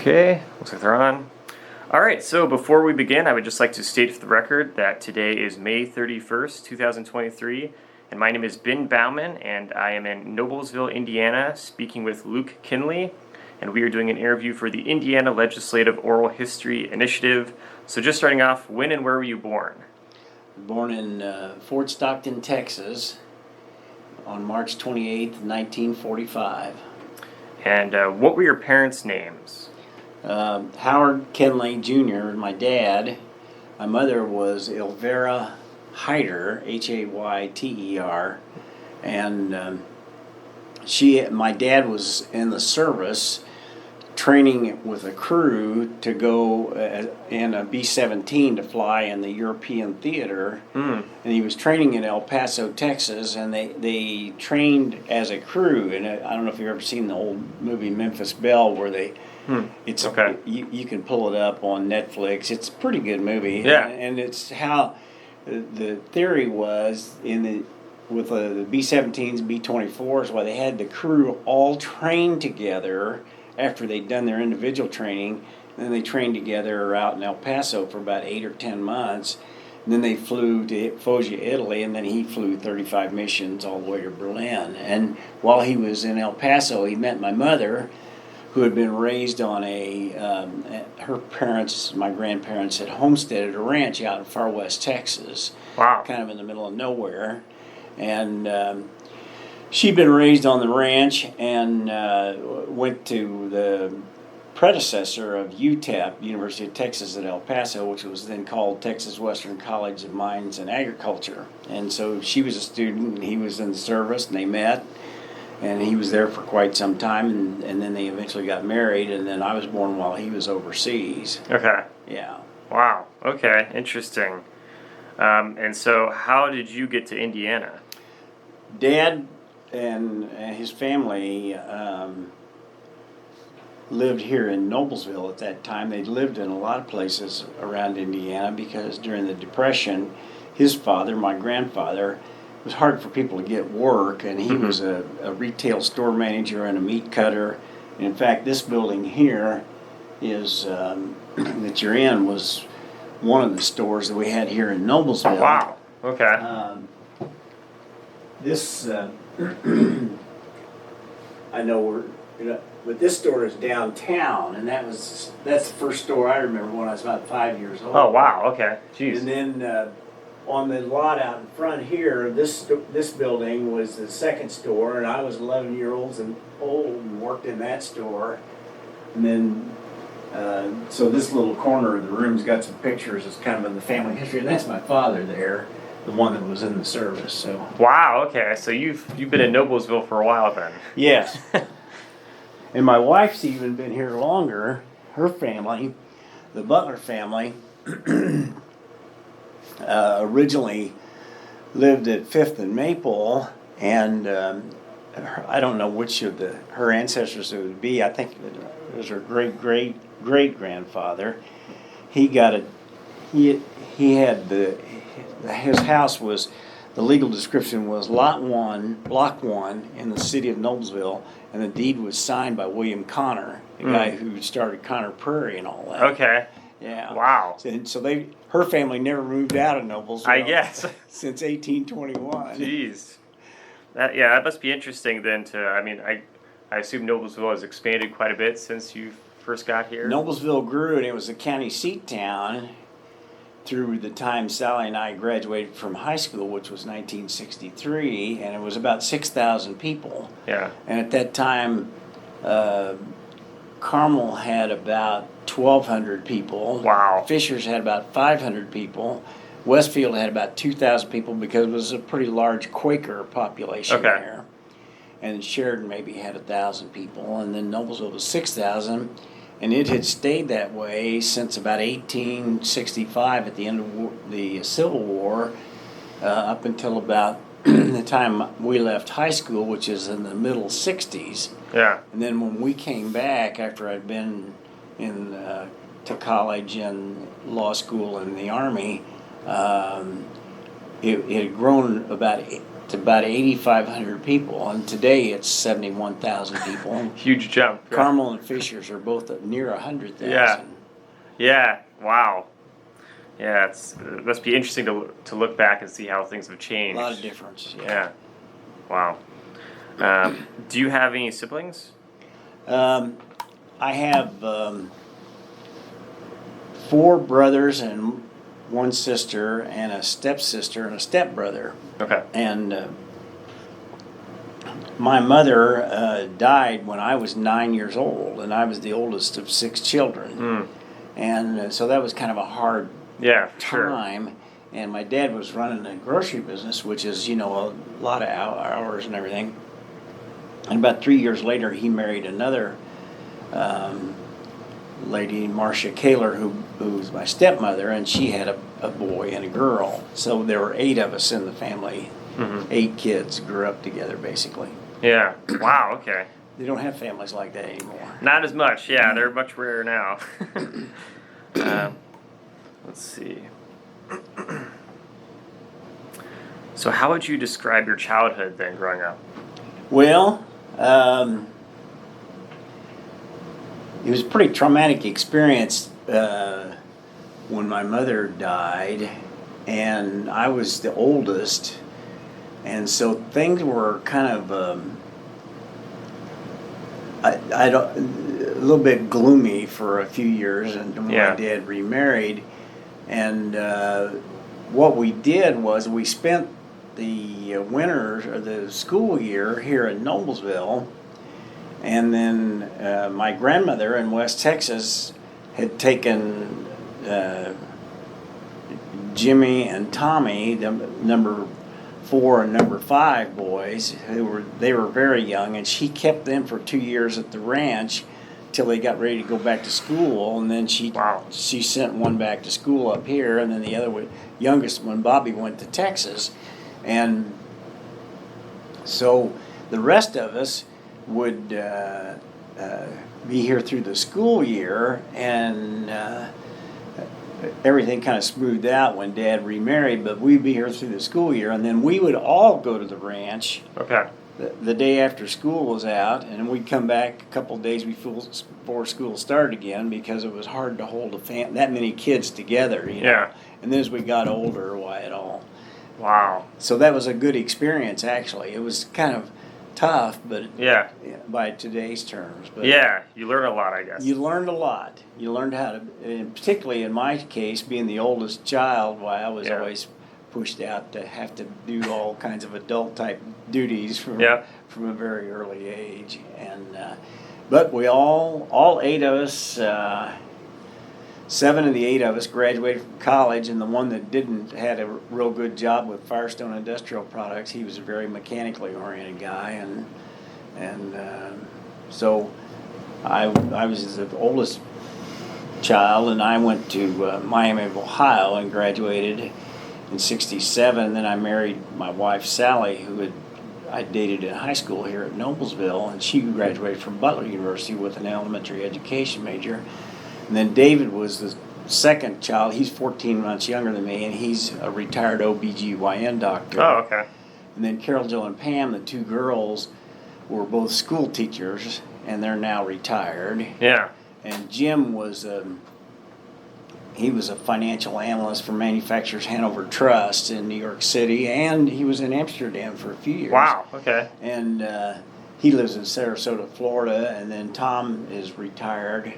Okay, looks like they're on. Alright, so before we begin, I would just like to state for the record that today is May 31st, 2023, and my name is Ben Bauman, and I am in Noblesville, Indiana, speaking with Luke Kenley, and we are doing an interview for the Indiana Legislative Oral History Initiative. So just starting off, when and where were you born? Born in Fort Stockton, Texas, on March 28th, 1945. And what were your parents' names? Howard Kenley Jr., my dad. My mother was Elvira Hyter, Hayter, and my dad was in the service training with a crew to go in a B-17 to fly in the European theater. And he was training in El Paso, Texas, and they trained as a crew. And I don't know if you've ever seen the old movie Memphis Belle, where it's okay. You can pull it up on Netflix. It's a pretty good movie. Yeah. And it's how the theory was with the B-17s, B-24s, where they had the crew all train together after they'd done their individual training. And then they trained together out in El Paso for about 8 or 10 months. And then they flew to Foggia, Italy, and then he flew 35 missions all the way to Berlin. And while he was in El Paso, he met my mother, who had been raised on her parents, my grandparents, had homesteaded a ranch out in far west Texas. Wow. Kind of in the middle of nowhere. And she'd been raised on the ranch and went to the predecessor of UTEP, University of Texas at El Paso, which was then called Texas Western College of Mines and Agriculture. And so she was a student, and he was in the service, and they met. And he was there for quite some time, and then they eventually got married, and then I was born while he was overseas. Okay. Yeah. Wow. Okay. Interesting. And so how did you get to Indiana? Dad and his family lived here in Noblesville at that time. They'd lived in a lot of places around Indiana because during the Depression, his father, my grandfather, it was hard for people to get work, and he was a retail store manager and a meat cutter. And in fact, this building here is that you're in was one of the stores that we had here in Noblesville. Oh, wow. Okay. This I know but this store is downtown, and that's the first store I remember when I was about 5 years old. Oh, wow. Okay. Jeez. And then on the lot out in front here, this building was the second store, and I was 11 years old and worked in that store. And then, so this little corner of the room's got some pictures. It's kind of in the family history, and that's my father there, the one that was in the service. So. Wow. Okay. So you've been in Noblesville for a while then. Yes. And my wife's even been here longer. Her family, the Butler family, originally lived at 5th and Maple, and I don't know which of her ancestors it would be. I think it was her great-great-great-grandfather. He had his house was, the legal description was Block 1 in the city of Noblesville, and the deed was signed by William Connor, the guy who started Connor Prairie and all that. Okay. Yeah. Wow. And so her family never moved out of Noblesville. I guess. Since 1821. Jeez. That must be interesting then I assume Noblesville has expanded quite a bit since you first got here. Noblesville grew, and it was a county seat town through the time Sally and I graduated from high school, which was 1963, and it was about 6,000 people. Yeah. And at that time, Carmel had about 1,200 people. Wow. Fishers had about 500 people. Westfield had about 2,000 people because it was a pretty large Quaker population there. And Sheridan maybe had 1,000 people, and then Noblesville was 6,000. And it had stayed that way since about 1865 at the end of the Civil War, up until about the time we left high school, which is in the middle 60s. Yeah. And then when we came back after I'd been to college and law school and the Army, it had grown about to about 8,500 people, and today it's 71,000 people. Huge jump. Yeah. Carmel and Fishers are both at near 100,000. Yeah. Yeah. Wow. Yeah, it must be interesting to look back and see how things have changed. A lot of difference. Yeah. Wow. Do you have any siblings? I have 4 brothers and 1 sister, and a stepsister and a stepbrother. Okay. And my mother died when I was 9 years old, and I was the oldest of 6 children. And so that was kind of a hard time. Sure. And my dad was running a grocery business, which is, a lot of hours and everything. And about 3 years later, he married another lady, Marcia Kaler, who was my stepmother, and she had a boy and a girl. So there were 8 of us in the family. 8 kids grew up together, basically. Yeah. Wow. Okay. They don't have families like that anymore. Not as much. Yeah, they're much rarer now. Let's see. So how would you describe your childhood then, growing up? Well, it was a pretty traumatic experience when my mother died, and I was the oldest, and so things were kind of a little bit gloomy for a few years, and when my dad remarried. And what we did was we spent the winters or the school year here in Noblesville, and then my grandmother in West Texas had taken Jimmy and Tommy, the number 4 and number 5 boys, they were very young, and she kept them for 2 years at the ranch till they got ready to go back to school, and then she sent one back to school up here, and then the other youngest one, Bobby, went to Texas. And so the rest of us would be here through the school year, and everything kind of smoothed out when Dad remarried, but we'd be here through the school year, and then we would all go to the ranch the day after school was out, and we'd come back a couple of days before school started again, because it was hard to hold that many kids together, Yeah. And then as we got older, why it all. Wow. So that was a good experience, actually. It was kind of tough, but by today's terms. But yeah, you learn a lot, I guess. You learned a lot. You learned how to, and particularly in my case, being the oldest child, why I was always pushed out to have to do all kinds of adult type duties from a very early age. And but we all 8 of us, 7 of the 8 of us graduated from college, and the one that didn't had a real good job with Firestone Industrial Products. He was a very mechanically oriented guy, and so I was the oldest child, and I went to Miami of Ohio and graduated in '67. Then I married my wife Sally, who I dated in high school here at Noblesville, and she graduated from Butler University with an elementary education major. And then David was the second child. He's 14 months younger than me, and he's a retired OBGYN doctor. Oh, okay. And then Carol, Jill, and Pam, the 2 girls, were both school teachers, and they're now retired. Yeah. And Jim was he was a financial analyst for Manufacturers Hanover Trust in New York City, and he was in Amsterdam for a few years. Wow, okay. And he lives in Sarasota, Florida, and then Tom is retired.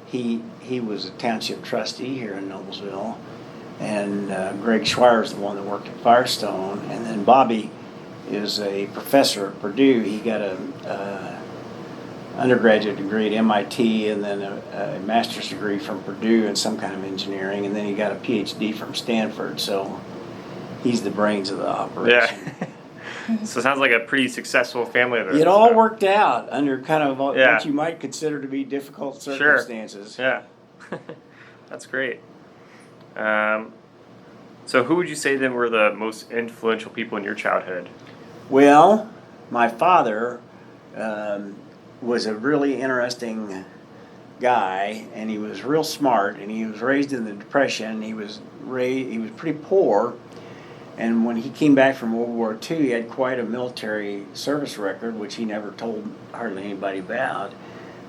He was a township trustee here in Noblesville, and Greg Schweier's the one that worked at Firestone, and then Bobby is a professor at Purdue. He got a undergraduate degree at MIT, and then a master's degree from Purdue in some kind of engineering, and then he got a PhD from Stanford. So he's the brains of the operation. Yeah. So it sounds like a pretty successful family there. It all worked out under kind of what you might consider to be difficult circumstances. Sure. Yeah. That's great. So who would you say then were the most influential people in your childhood? Well, my father was a really interesting guy, and he was real smart, and he was raised in the Depression. He was pretty poor, And when he came back from World War II, he had quite a military service record, which he never told hardly anybody about.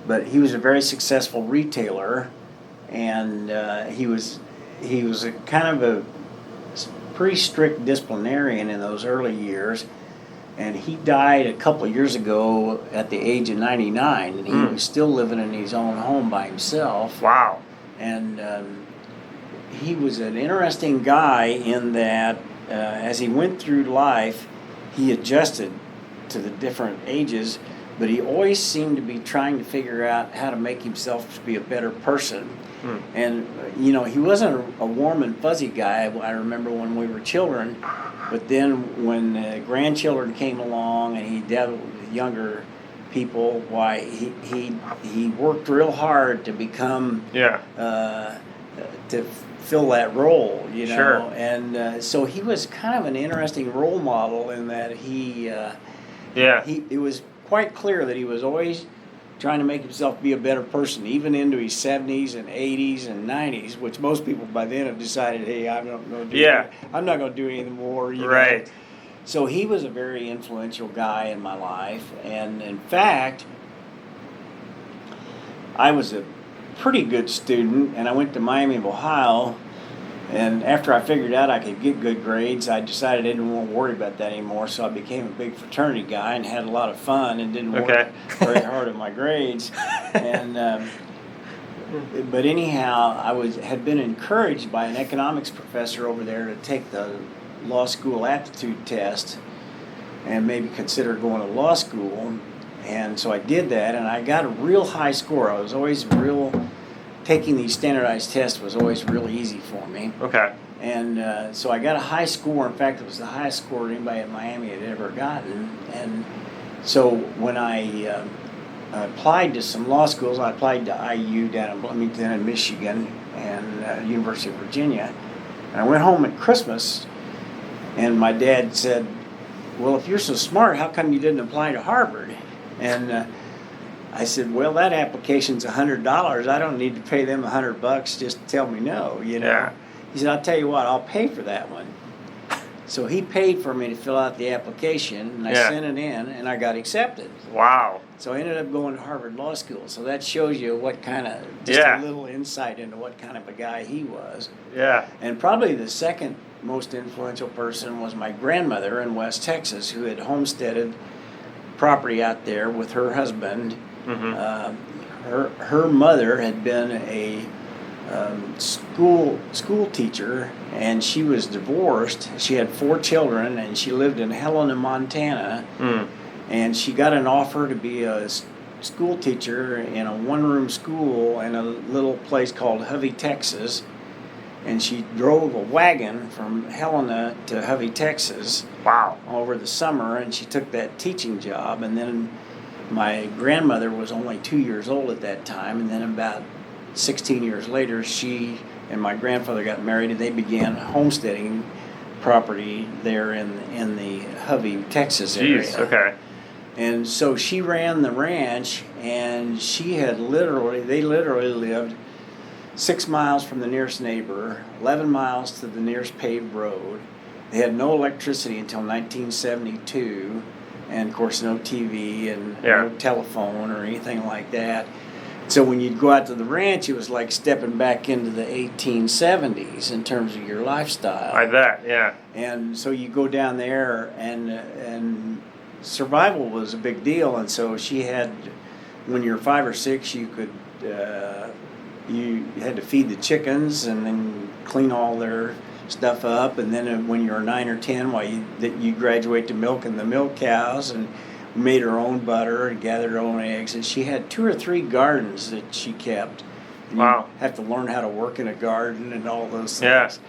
But he was a very successful retailer, and he was a kind of a pretty strict disciplinarian in those early years. And he died a couple of years ago at the age of 99, and he was still living in his own home by himself. Wow. And he was an interesting guy in that as he went through life, he adjusted to the different ages, but he always seemed to be trying to figure out how to make himself to be a better person. And, you know, he wasn't a warm and fuzzy guy, I remember when we were children, but then when grandchildren came along and he dealt with younger people, why, he worked real hard to become, to fill that role, you know. Sure. And so he was kind of an interesting role model in that it was quite clear that he was always trying to make himself be a better person, even into his 70s and 80s and 90s, which most people by then have decided, hey, I'm not going to do anything more. You know? So he was a very influential guy in my life, and in fact, I was a pretty good student, and I went to Miami of Ohio, and after I figured out I could get good grades, I decided I didn't want to worry about that anymore, so I became a big fraternity guy and had a lot of fun and didn't work very hard at my grades. And but anyhow, had been encouraged by an economics professor over there to take the law school aptitude test and maybe consider going to law school. And so I did that, and I got a real high score. I was always taking these standardized tests was always really easy for me. Okay. And so I got a high score. In fact, it was the highest score anybody at Miami had ever gotten. And so when I applied to some law schools, I applied to IU down in Bloomington in Michigan and University of Virginia. And I went home at Christmas, and my dad said, well, if you're so smart, how come you didn't apply to Harvard? And I said, well, that application's $100. I don't need to pay them $100 just to tell me no, you know. Yeah. He said, I'll tell you what, I'll pay for that one. So he paid for me to fill out the application, and I sent it in, and I got accepted. Wow. So I ended up going to Harvard Law School. So that shows you what kind of, just a little insight into what kind of a guy he was. Yeah. And probably the second most influential person was my grandmother in West Texas, who had homesteaded property out there with her husband. Her mother had been a school teacher, and she was divorced. She had 4 children, and she lived in Helena, Montana. And she got an offer to be a school teacher in a one-room school in a little place called Hovey, Texas. And she drove a wagon from Helena to Hovey, Texas. Wow. Over the summer, and she took that teaching job. And then my grandmother was only 2 years old at that time, and then about 16 years later, she and my grandfather got married, and they began homesteading property there in the Hovey, Texas area. Jeez, okay. And so she ran the ranch, and they literally lived 6 miles from the nearest neighbor, 11 miles to the nearest paved road. They had no electricity until 1972, and of course no TV and no telephone or anything like that. So when you'd go out to the ranch, it was like stepping back into the 1870s in terms of your lifestyle. I bet, yeah. And so you go down there, and survival was a big deal. And so she had, when you're 5 or 6, you could you had to feed the chickens and then clean all their stuff up, and then when you were 9 or 10, you graduate to milking the milk cows, and made her own butter and gathered her own eggs. And she had 2 or 3 gardens that she kept. And you have to learn how to work in a garden and all those things.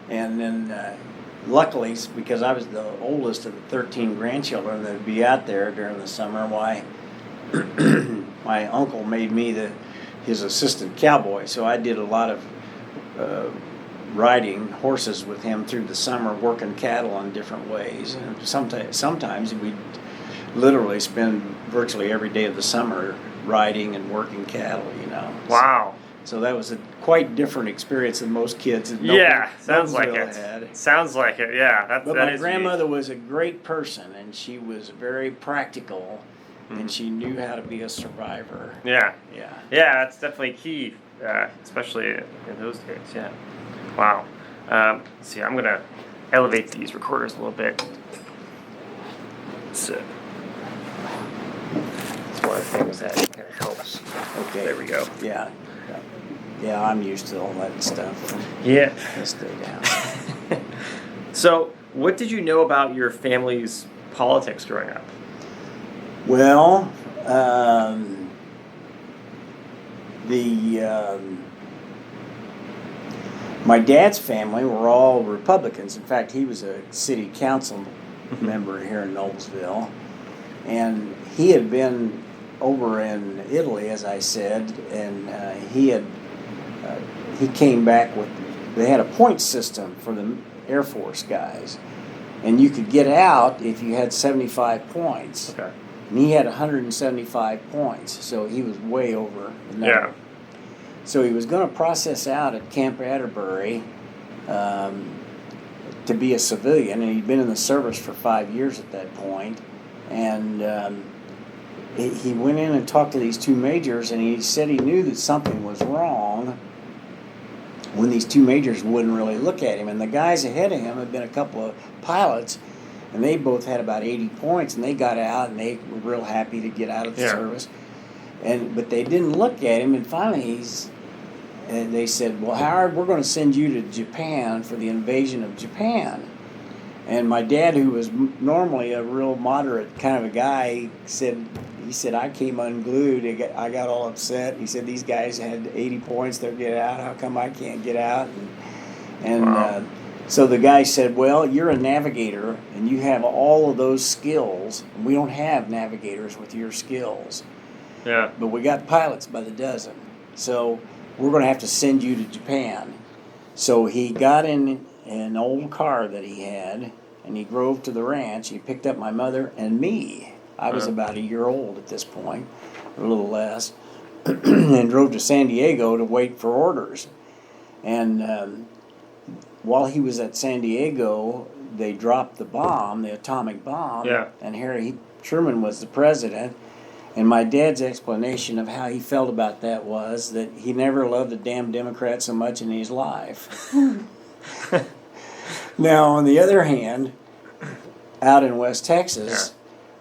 Yeah. And then luckily, because I was the oldest of the 13 grandchildren that would be out there during the summer, my uncle made me his assistant cowboy. So I did a lot of riding horses with him through the summer, working cattle in different ways. And sometimes we'd literally spend virtually every day of the summer riding and working cattle, you know. Wow. So that was a quite different experience than most kids in Yeah, sounds like Noblesville it. had. Sounds like it. Yeah, But that my is grandmother was a great person, and she was very practical, and she knew how to be a survivor. unique. Yeah, Yeah. yeah, that's definitely key, especially in those days. Yeah. Wow. Let's see, I'm gonna elevate these recorders a little bit. So it's one of the things that kind of helps. Okay. There we go. Yeah. Yeah, I'm used to all that stuff. Yeah. Let's stay down. So, what did you know about your family's politics growing up? Well, the my dad's family were all Republicans. In fact, he was a city council member here in Noblesville, and he had been over in Italy, as I said, and he came back with. They had a point system for the Air Force guys, and you could get out if you had 75 points. Okay. And he had 175 points, so he was way over the number. Yeah. So he was going to process out at Camp Atterbury to be a civilian, and he'd been in the service for 5 years at that point. And he went in and talked to these two majors, and he said he knew that something was wrong when these two majors wouldn't really look at him. And the guys ahead of him had been a couple of pilots, and they both had about 80 points, and they got out, and they were real happy to get out of the service. But they didn't look at him, and finally they said, well, Howard, we're going to send you to Japan for the invasion of Japan. And my dad, who was normally a real moderate kind of a guy, he said, I came unglued. I got all upset. He said, these guys had 80 points. They'll get out. How come I can't get out? Wow. So the guy said, well, you're a navigator, and you have all of those skills. We don't have navigators with your skills. Yeah. But we got pilots by the dozen. So we're going to have to send you to Japan. So he got in an old car that he had, and he drove to the ranch. He picked up my mother and me. I was about a year old at this point, or a little less, and drove to San Diego to wait for orders. And while he was at San Diego, they dropped the bomb, the atomic bomb, and Harry Truman was the president. And my dad's explanation of how he felt about that was that he never loved a damn Democrat so much in his life. Now, on the other hand, out in West Texas,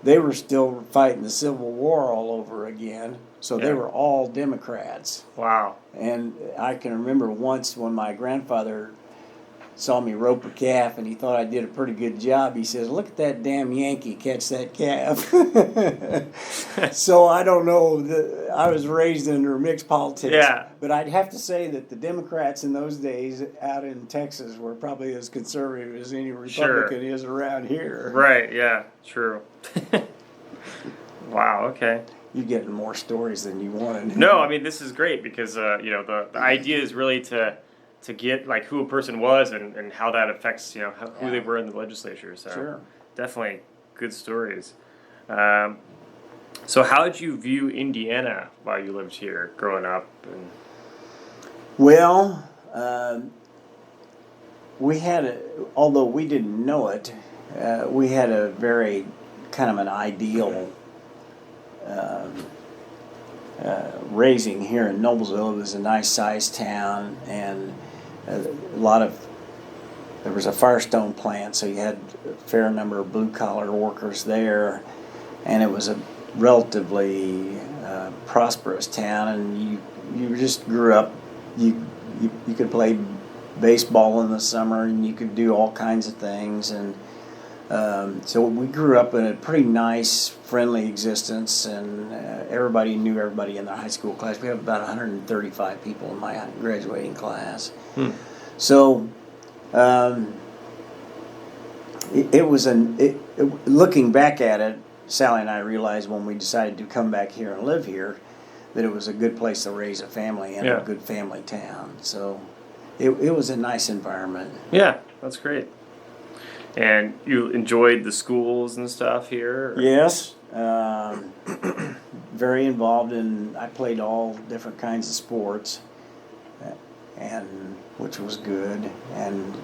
they were still fighting the Civil War all over again, so they were all Democrats. Wow. And I can remember once when my grandfather saw me rope a calf, and he thought I did a pretty good job. He says, look at that damn Yankee catch that calf. So I don't know. I was raised under mixed politics. But I'd have to say that the Democrats in those days out in Texas were probably as conservative as any Republican is around here. Right, yeah, true. Wow, okay. You're getting more stories than you wanted. No, I mean, this is great because, the idea is really to get like who a person was and how that affects who they were in the legislature. So definitely good stories. So how did you view Indiana while you lived here growing up? Well, we had although we didn't know it, we had a very kind of an ideal raising here in Noblesville. It was a nice sized town, and there was a Firestone plant, so you had a fair number of blue collar workers there, and it was a relatively prosperous town, and you just grew up. You could play baseball in the summer, and you could do all kinds of things, and so we grew up in a pretty nice, friendly existence, and everybody knew everybody in the high school class. We have about 135 people in my graduating class. So looking back at it, Sally and I realized when we decided to come back here and live here that it was a good place to raise a family and a good family town. So it was a nice environment. Yeah, that's great. And you enjoyed the schools and stuff here? Or? Yes. Very involved I played all different kinds of sports. and which was good. And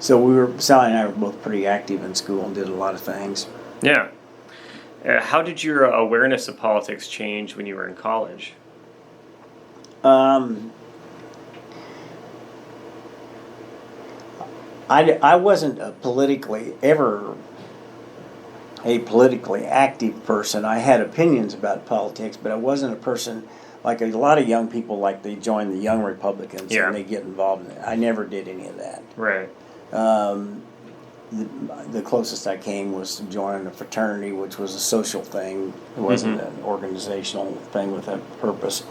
so Sally and I were both pretty active in school and did a lot of things. Yeah. How did your awareness of politics change when you were in college? I wasn't ever a politically active person. I had opinions about politics, but I wasn't a person like a lot of young people, like they join the Young Republicans and they get involved in it. I never did any of that. Right. The closest I came was joining a fraternity, which was a social thing. It wasn't an organizational thing with a purpose.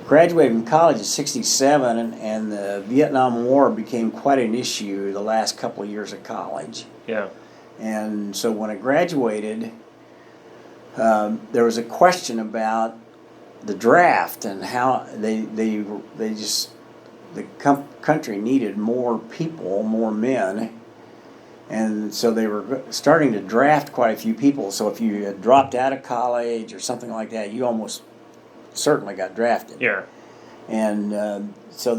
Graduated from college in '67, and the Vietnam War became quite an issue the last couple of years of college. Yeah. And so when I graduated, there was a question about the draft and how the country needed more people, more men, and so they were starting to draft quite a few people. So if you had dropped out of college or something like that, you almost certainly got drafted. Yeah. And so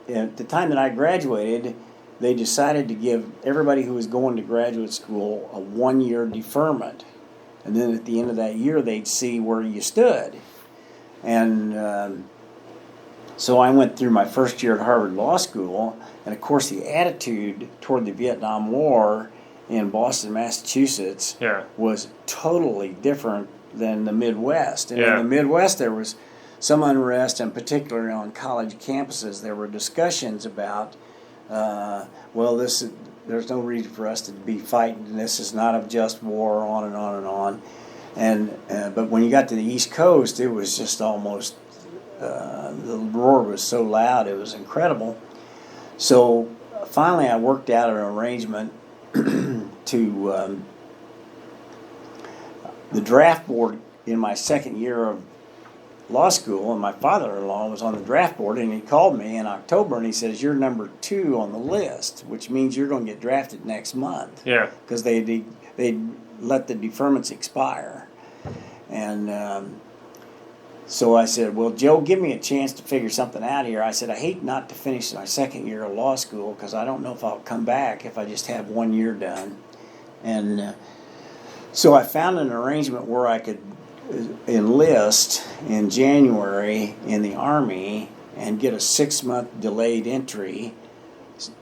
at the time that I graduated, they decided to give everybody who was going to graduate school a 1-year deferment. And then at the end of that year, they'd see where you stood. And so I went through my first year at Harvard Law School, and of course the attitude toward the Vietnam War in Boston, Massachusetts was totally different than the Midwest. And in the Midwest there was some unrest, and particularly on college campuses there were discussions about, there's no reason for us to be fighting, this is not a just war, on and on and on. And but when you got to the East Coast, it was just almost, the roar was so loud, it was incredible. So finally I worked out an arrangement to the draft board in my second year of law school, and my father-in-law was on the draft board, and he called me in October and he says, "You're number 2 on the list, which means you're going to get drafted next month." Yeah. Because they let the deferments expire. And so I said, "Well, Joe, give me a chance to figure something out here." I said, "I hate not to finish my second year of law school because I don't know if I'll come back if I just have 1 year done." And so I found an arrangement where I could enlist in January in the Army and get a 6-month delayed entry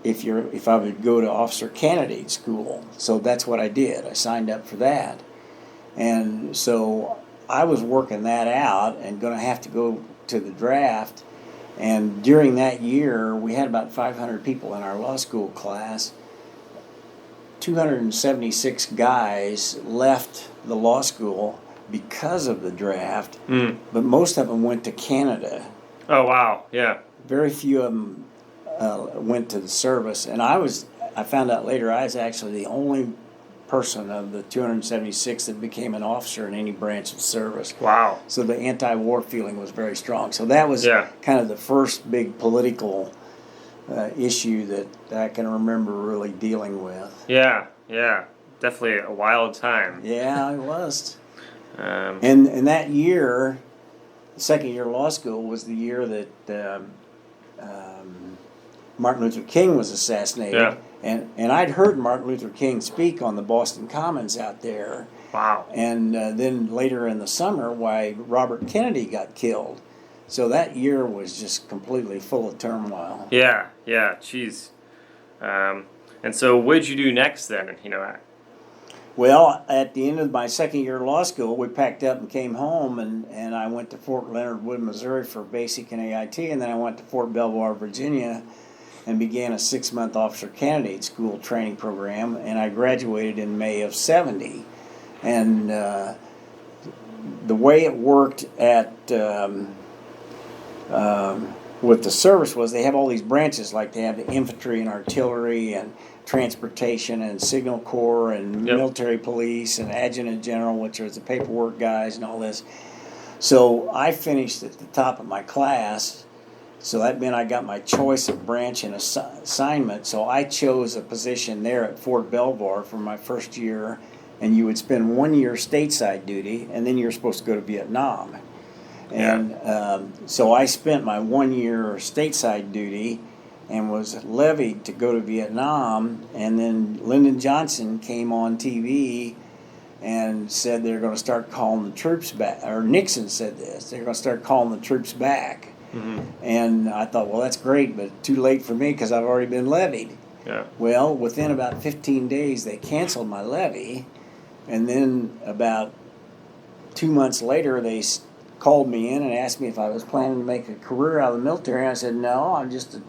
if I would go to officer candidate school. So that's what I did. I signed up for that. And so I was working that out and going to have to go to the draft. And during that year, we had about 500 people in our law school class. 276 guys left the law school because of the draft, but most of them went to Canada. Oh, wow, yeah. Very few of them went to the service, and I found out later I was actually the only person of the 276 that became an officer in any branch of service. Wow. So the anti-war feeling was very strong. So that was kind of the first big political issue that I can remember really dealing with. Yeah, definitely a wild time. Yeah, it was. And that year, the second year of law school, was the year that Martin Luther King was assassinated. Yeah. And I'd heard Martin Luther King speak on the Boston Commons out there. Wow. And then later in the summer, why Robert Kennedy got killed. So that year was just completely full of turmoil. Yeah, geez. And so what did you do next then? Well, at the end of my second year of law school, we packed up and came home, and I went to Fort Leonard Wood, Missouri for basic and AIT, and then I went to Fort Belvoir, Virginia, and began a 6-month officer candidate school training program, and I graduated in May of '70. And the way it worked at with the service was they have all these branches, like they have the infantry and artillery and transportation and signal corps and military police and adjutant general, which are the paperwork guys and all this. So I finished at the top of my class, so that meant I got my choice of branch and assignment. So I chose a position there at Fort Belvoir for my first year, and you would spend 1 year stateside duty, and then you're supposed to go to Vietnam. And so I spent my 1 year stateside duty and was levied to go to Vietnam. And then Lyndon Johnson came on TV and said they're going to start calling the troops back. Or Nixon said this, they're going to start calling the troops back. Mm-hmm. And I thought, well, that's great, but too late for me because I've already been levied. Yeah. Well, within about 15 days, they canceled my levy. And then about 2 months later, they called me in and asked me if I was planning to make a career out of the military. And I said, no, I'm just a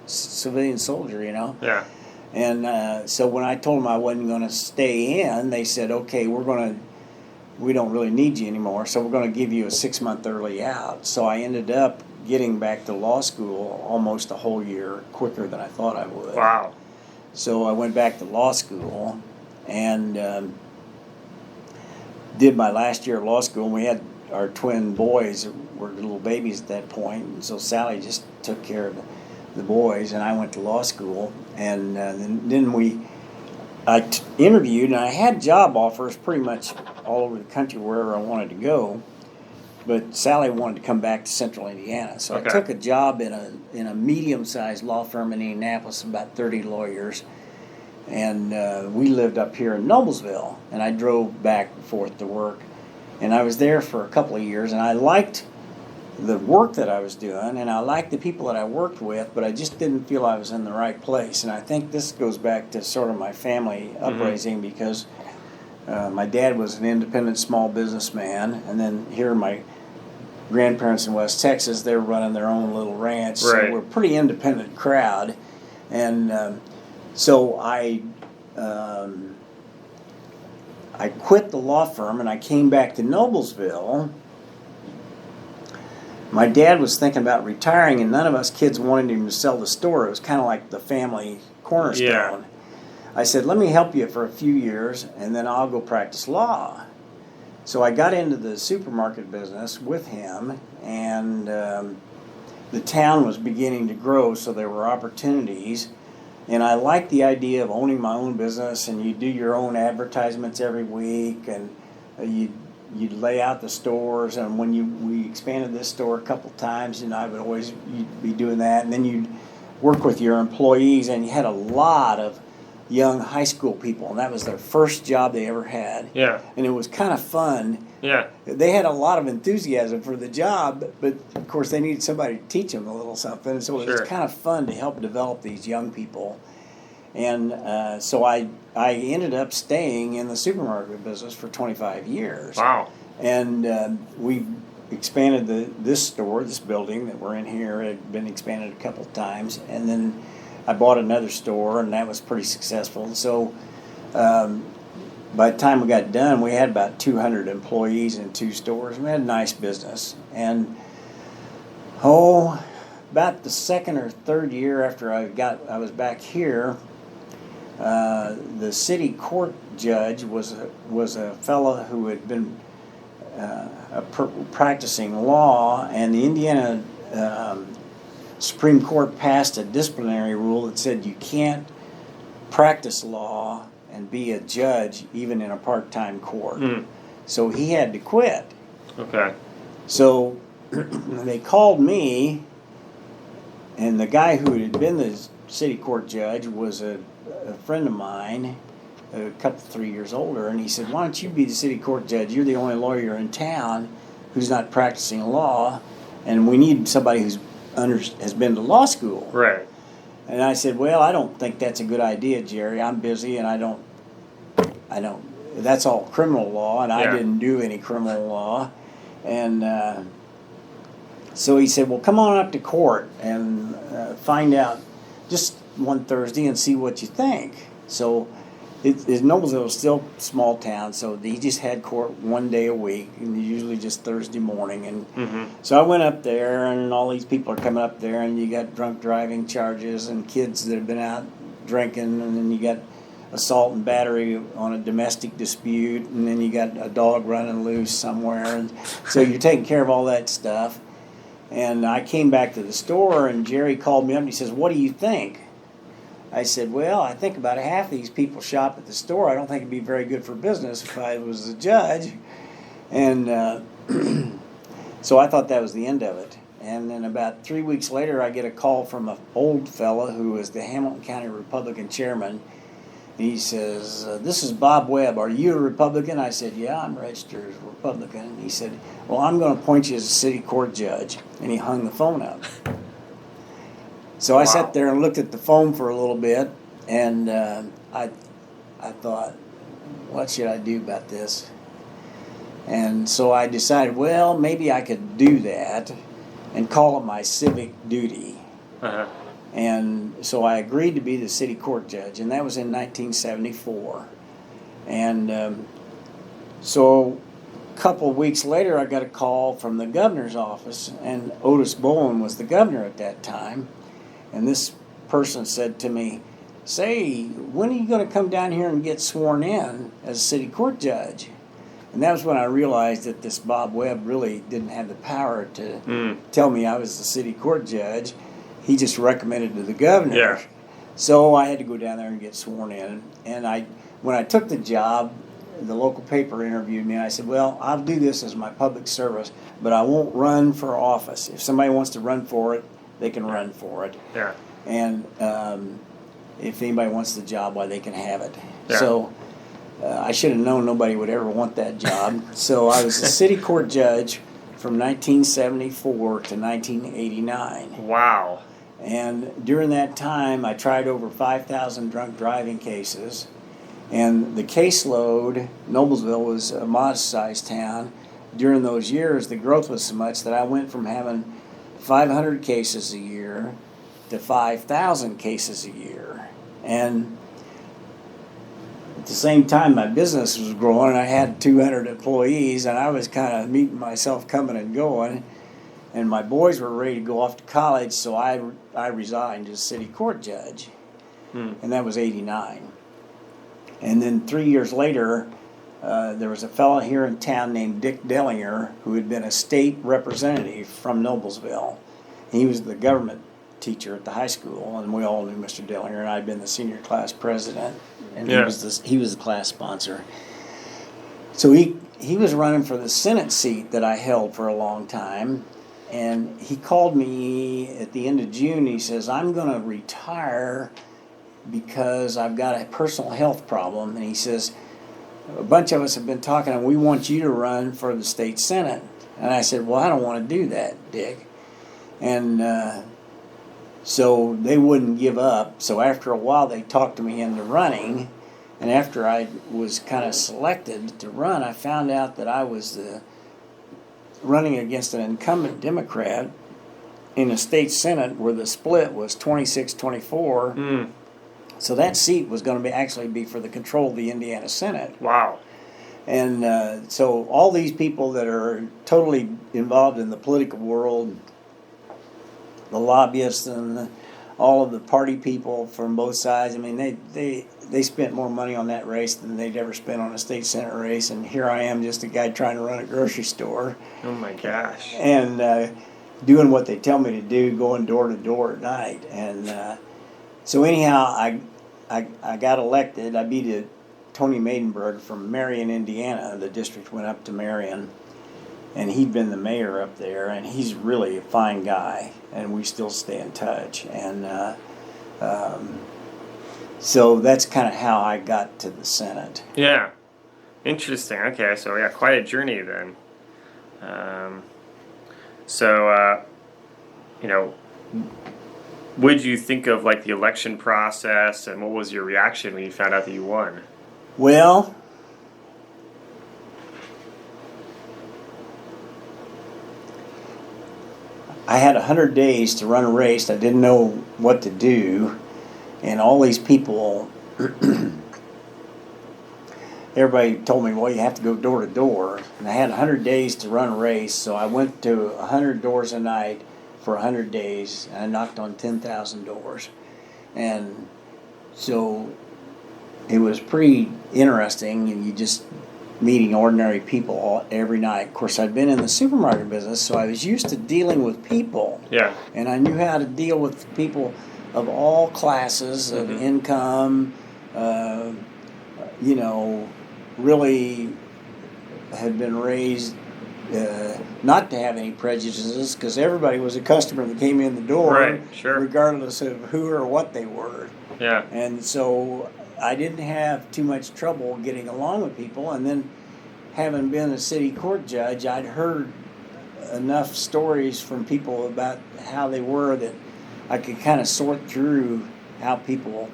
civilian soldier, you know. Yeah. And so when I told them I wasn't going to stay in, they said, okay, we don't really need you anymore, so we're going to give you a 6-month early out. So I ended up getting back to law school almost a whole year quicker than I thought I would. Wow. So I went back to law school and did my last year of law school. And we had our twin boys, were little babies at that point, and so Sally just took care of the boys, and I went to law school. And then I interviewed, and I had job offers pretty much all over the country wherever I wanted to go. But Sally wanted to come back to Central Indiana, so Okay. I took a job in a medium-sized law firm in Indianapolis, about 30 lawyers, and we lived up here in Noblesville. And I drove back and forth to work, and I was there for a couple of years, and I liked the work that I was doing, and I liked the people that I worked with, but I just didn't feel I was in the right place. And I think this goes back to sort of my family uprising, because my dad was an independent small businessman, and then here my grandparents in West Texas, they're running their own little ranch, so Right. we're a pretty independent crowd. And so I quit the law firm and I came back to Noblesville. My dad was thinking about retiring, and none of us kids wanted him to sell the store. It was kind of like the family cornerstone. Yeah. I said, let me help you for a few years, and then I'll go practice law. So I got into the supermarket business with him, and the town was beginning to grow, so there were opportunities. And I liked the idea of owning my own business, and you do your own advertisements every week, and you'd lay out the stores. And when we expanded this store a couple times, and I would always you'd be doing that. And then you'd work with your employees, and you had a lot of young high school people, and that was their first job they ever had. Yeah. And it was kind of fun. Yeah. They had a lot of enthusiasm for the job, but of course they needed somebody to teach them a little something. So it was Sure. kind of fun to help develop these young people. And so I ended up staying in the supermarket business for 25 years. Wow. And we expanded this building that we're in here. It had been expanded a couple of times. And then I bought another store, and that was pretty successful. So by the time we got done, we had about 200 employees in 2 stores. We had a nice business. And about the second or third year after I was back here, the city court judge was a fellow who had been practicing law, and the Indiana Supreme Court passed a disciplinary rule that said you can't practice law and be a judge even in a part-time court. So he had to quit. Okay. So they called me, and the guy who had been the city court judge was a friend of mine, a couple, 3 years older, and he said, why don't you be the city court judge? You're the only lawyer in town who's not practicing law, and we need somebody who's has been to law school. Right. And I said, well, I don't think that's a good idea, Jerry. I'm busy, and I don't, that's all criminal law, and I Yeah. didn't do any criminal law. And so he said, well, come on up to court and find out just one Thursday and see what you think. So Noblesville was still a small town, so he just had court one day a week, and usually just Thursday morning. And so I went up there, and all these people are coming up there, and you got drunk driving charges and kids that have been out drinking, and then you got assault and battery on a domestic dispute, and then you got a dog running loose somewhere, and so you're taking care of all that stuff. And I came back to the store, and Jerry called me up and he says, what do you think? I said, well, I think about half of these people shop at the store. I don't think it'd be very good for business if I was a judge. And So I thought that was the end of it. And then about 3 weeks later, I get a call from an old fella who was the Hamilton County Republican chairman. He says, "This is Bob Webb. Are you a Republican?" I said, "Yeah, I'm registered as a Republican." And he said, "Well, I'm going to appoint you as a city court judge." And he hung the phone up. So I sat there and looked at the phone for a little bit, and I thought, what should I do about this? And so I decided, well, maybe I could do that and call it my civic duty. Uh-huh. And so I agreed to be the city court judge, and that was in 1974. And so a couple of weeks later, I got a call from the governor's office, and Otis Bowen was the governor at that time. And this person said to me, "Say, when are you going to come down here and get sworn in as a city court judge?" And that was when I realized that this Bob Webb really didn't have the power to tell me I was the city court judge. He just recommended to the governor. Yeah. So I had to go down there and get sworn in. And when I took the job, the local paper interviewed me, and I said, "Well, I'll do this as my public service, but I won't run for office. If somebody wants to run for it, they can run for it. Yeah. And if anybody wants the job, why, they can have it." Yeah. So I should have known nobody would ever want that job. So I was a city court judge from 1974 to 1989. Wow. And during that time, I tried over 5,000 drunk driving cases. And the caseload, Noblesville was a modest-sized town. During those years, the growth was so much that I went from having 500 cases a year to 5,000 cases a year. And at the same time, my business was growing. I had 200 employees, and I was kind of meeting myself coming and going. And my boys were ready to go off to college, so I resigned as city court judge. And that was 89. And then 3 years later, there was a fellow here in town named Dick Dellinger who had been a state representative from Noblesville. He was the government teacher at the high school, and we all knew Mr. Dellinger, and I'd been the senior class president, and he was the class sponsor. So he was running for the Senate seat that I held for a long time, and he called me at the end of June. He says, "I'm going to retire because I've got a personal health problem." And he says, "A bunch of us have been talking, and we want you to run for the state Senate." And I said, "Well, I don't want to do that, Dick." And so they wouldn't give up. So after a while, they talked me into running. And after I was kind of selected to run, I found out that I was running against an incumbent Democrat in a state Senate where the split was 26-24. So that seat was going to actually be for the control of the Indiana Senate. Wow. And so all these people that are totally involved in the political world, the lobbyists and all of the party people from both sides, I mean, they spent more money on that race than they'd ever spent on a state Senate race. And here I am, just a guy trying to run a grocery store. Oh my gosh. And doing what they tell me to do, going door to door at night. And so anyhow, I got elected. I beat Tony Maidenberg from Marion, Indiana. The district went up to Marion, and he'd been the mayor up there, and he's really a fine guy, and we still stay in touch. And so that's kind of how I got to the Senate. Yeah. Interesting. Okay, so yeah, quite a journey then. What did you think of like the election process, and what was your reaction when you found out that you won? Well, I had 100 days to run a race. I didn't know what to do, and all these people, everybody told me, "Well, you have to go door to door." And I had 100 days to run a race, so I went to 100 doors a night for 100 days, and I knocked on 10,000 doors. And so it was pretty interesting, and you just meeting ordinary people every night. Of course, I'd been in the supermarket business, so I was used to dealing with people. Yeah. And I knew how to deal with people of all classes of income, really had been raised not to have any prejudices because everybody was a customer that came in the door, Right, sure. regardless of who or what they were. Yeah. And so I didn't have too much trouble getting along with people. And then, having been a city court judge, I'd heard enough stories from people about how they were that I could kind of sort through how people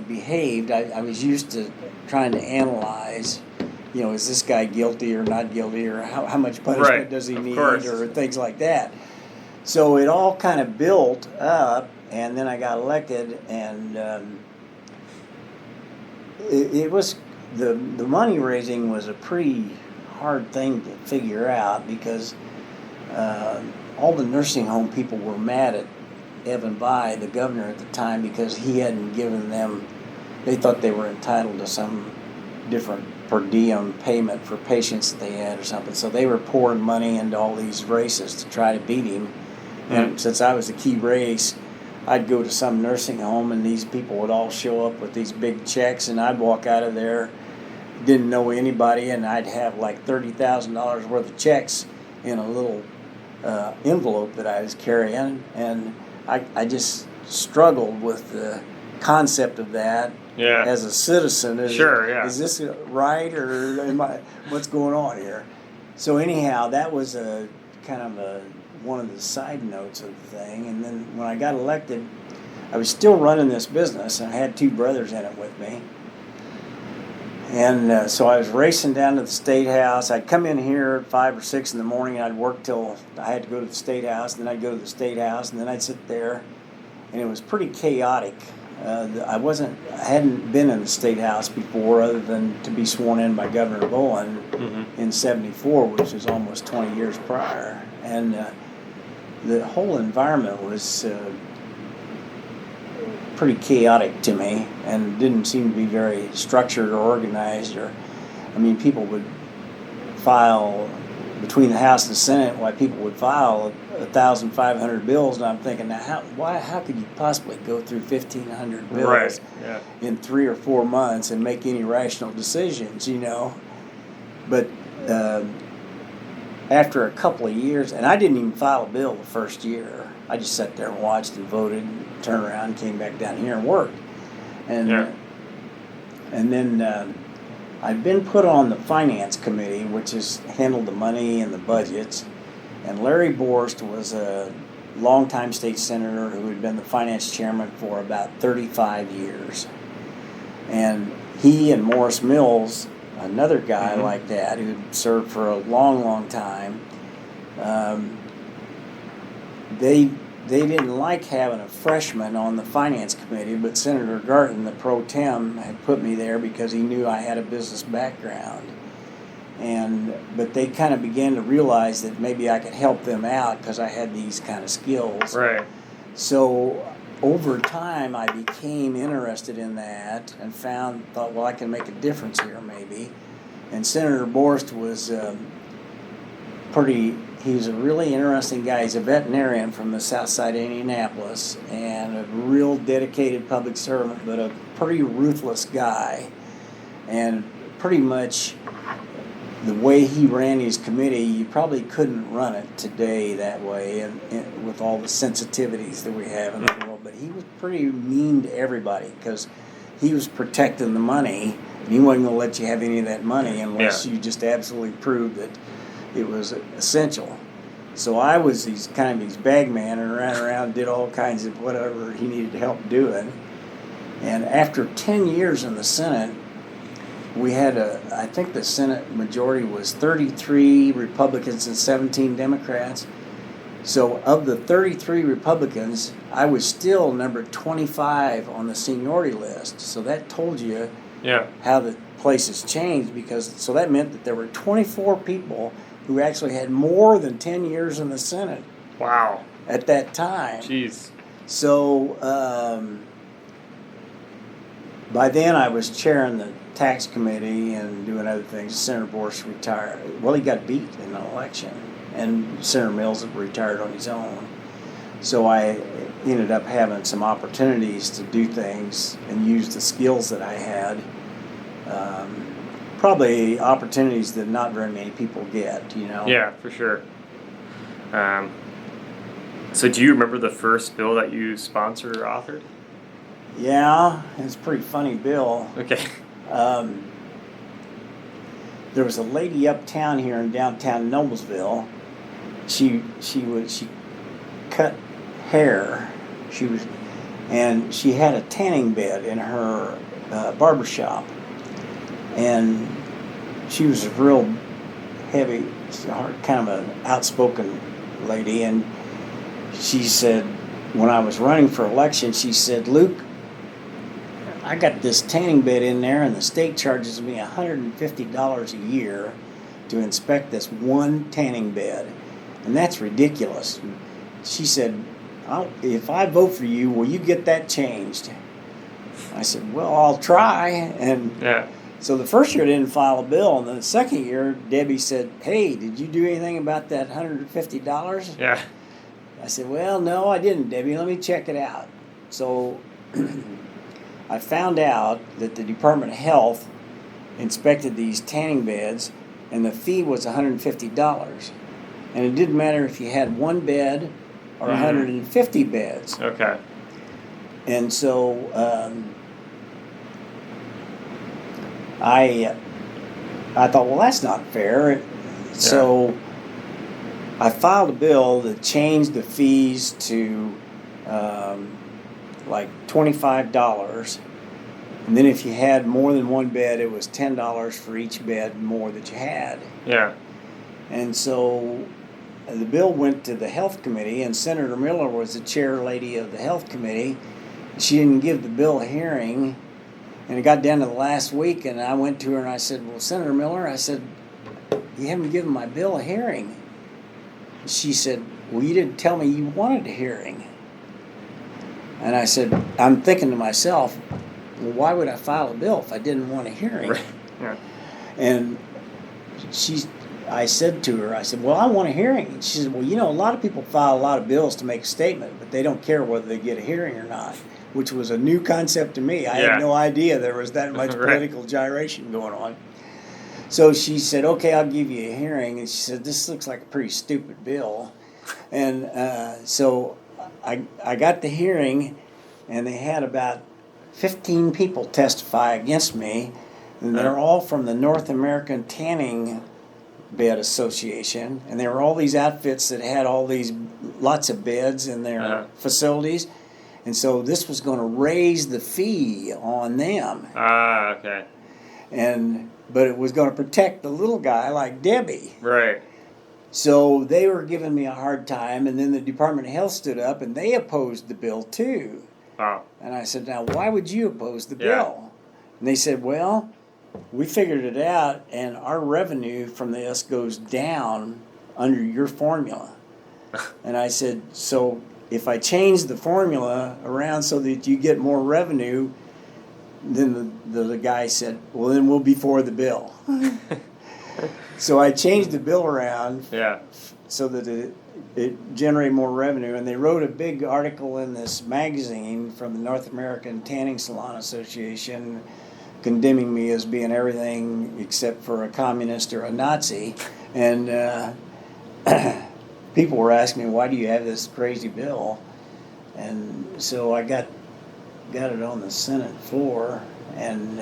behaved. I was used to trying to analyze, is this guy guilty or not guilty, or how much punishment does he need, or things like that. So it all kind of built up, and then I got elected, and it was the money raising was a pretty hard thing to figure out because all the nursing home people were mad at Evan Bayh, the governor at the time, because he hadn't given them, they thought they were entitled to some different per diem payment for patients that they had or something. So they were pouring money into all these races to try to beat him. And since I was the key race, I'd go to some nursing home and these people would all show up with these big checks, and I'd walk out of there, didn't know anybody, and I'd have like $30,000 worth of checks in a little envelope that I was carrying, and I just struggled with the concept of that as a citizen. Is this right, or what's going on here? So anyhow, that was a kind of one of the side notes of the thing. And then when I got elected, I was still running this business, and I had two brothers in it with me. And so I was racing down to the State House. I'd come in here at 5 or 6 in the morning, and I'd work till I had to go to the State House, and then I'd go to the State House, and then I'd sit there, and it was pretty chaotic. I hadn't been in the State House before, other than to be sworn in by Governor Bowen in '74, which was almost 20 years prior. And the whole environment was pretty chaotic to me, and didn't seem to be very structured or organized. People would file between the House and the Senate. Why people would file 1,500 bills, and I'm thinking, now how could you possibly go through 1,500 bills in 3 or 4 months and make any rational decisions? But after a couple of years, and I didn't even file a bill the first year. I just sat there and watched and voted, and turned around and came back down here and worked. And then I've been put on the Finance Committee, which has handled the money and the budgets. And Larry Borst was a longtime state senator who had been the finance chairman for about 35 years. And he and Morris Mills, another guy like that who served for a long, long time, they didn't like having a freshman on the Finance Committee, but Senator Garton, the pro tem, had put me there because he knew I had a business background. But they kind of began to realize that maybe I could help them out because I had these kind of skills. Right. So over time, I became interested in that and thought, well, I can make a difference here maybe. And Senator Borst was he's a really interesting guy. He's a veterinarian from the south side of Indianapolis, and a real dedicated public servant, but a pretty ruthless guy. And pretty much the way he ran his committee, you probably couldn't run it today that way, and with all the sensitivities that we have in the world. But he was pretty mean to everybody because he was protecting the money, and he wasn't going to let you have any of that money unless you just absolutely proved that it was essential. So I was his bag man, and ran around and did all kinds of whatever he needed help doing. And after 10 years in the Senate, we had I think the Senate majority was 33 Republicans and 17 Democrats. So of the 33 Republicans, I was still number 25 on the seniority list. So that told you how the place has changed, so that meant that there were 24 people who actually had more than 10 years in the Senate. Wow. At that time. Jeez. So by then I was chairing the tax committee and doing other things. Senator Borst retired. Well, he got beat in an election, and Senator Mills had retired on his own. So I ended up having some opportunities to do things and use the skills that I had probably opportunities that not very many people get, you know. Yeah, for sure. So do you remember the first bill that you sponsored or authored? Yeah, it's a pretty funny bill. Okay. There was a lady uptown here in downtown Noblesville. She cut hair. And she had a tanning bed in her barber shop. And she was a real heavy, kind of an outspoken lady. And she said, when I was running for election, she said, "Luke, I got this tanning bed in there, and the state charges me $150 a year to inspect this one tanning bed, and that's ridiculous." She said, "If I vote for you, will you get that changed?" I said, "Well, I'll try." And Yeah. so the first year I didn't file a bill, and then the second year Debbie said, "Hey, did you do anything about that $150?" Yeah. I said, "Well, no, I didn't, Debbie. Let me check it out." So I found out that the Department of Health inspected these tanning beds, and the fee was $150. And it didn't matter if you had one bed or 150 beds. Okay. And so I thought, well, that's not fair. So I filed a bill that changed the fees to like $25. And then if you had more than one bed, it was $10 for each bed more that you had. Yeah. And so the bill went to the Health Committee, and Senator Miller was the chair lady of the Health Committee. She didn't give the bill a hearing, and it got down to the last week, and I went to her and I said, "Well, Senator Miller," I said, "you haven't given my bill a hearing." She said, "Well, you didn't tell me you wanted a hearing." And I said, I'm thinking to myself, well, why would I file a bill if I didn't want a hearing? Right. Yeah. And I said to her, I said, "Well, I want a hearing." And she said, "Well, you know, a lot of people file a lot of bills to make a statement, but they don't care whether they get a hearing or not," which was a new concept to me. I had no idea there was that much political gyration going on. So she said, "Okay, I'll give you a hearing." And she said, "This looks like a pretty stupid bill." And so I got the hearing, and they had about 15 people testify against me, and they're all from the North American Tanning Bed Association, and there were all these outfits that had lots of beds in their facilities, and so this was going to raise the fee on them. Okay. But it was going to protect the little guy like Debbie. Right. So they were giving me a hard time, and then the Department of Health stood up, and they opposed the bill too. Oh. And I said, "Now, why would you oppose the bill?" And they said, "Well, we figured it out, and our revenue from this goes down under your formula." And I said, "So if I change the formula around so that you get more revenue," then the guy said, "Well, then we'll be for the bill." So I changed the bill around so that it generated more revenue, and they wrote a big article in this magazine from the North American Tanning Salon Association condemning me as being everything except for a communist or a Nazi. And people were asking me, "Why do you have this crazy bill?" And so I got it on the Senate floor, and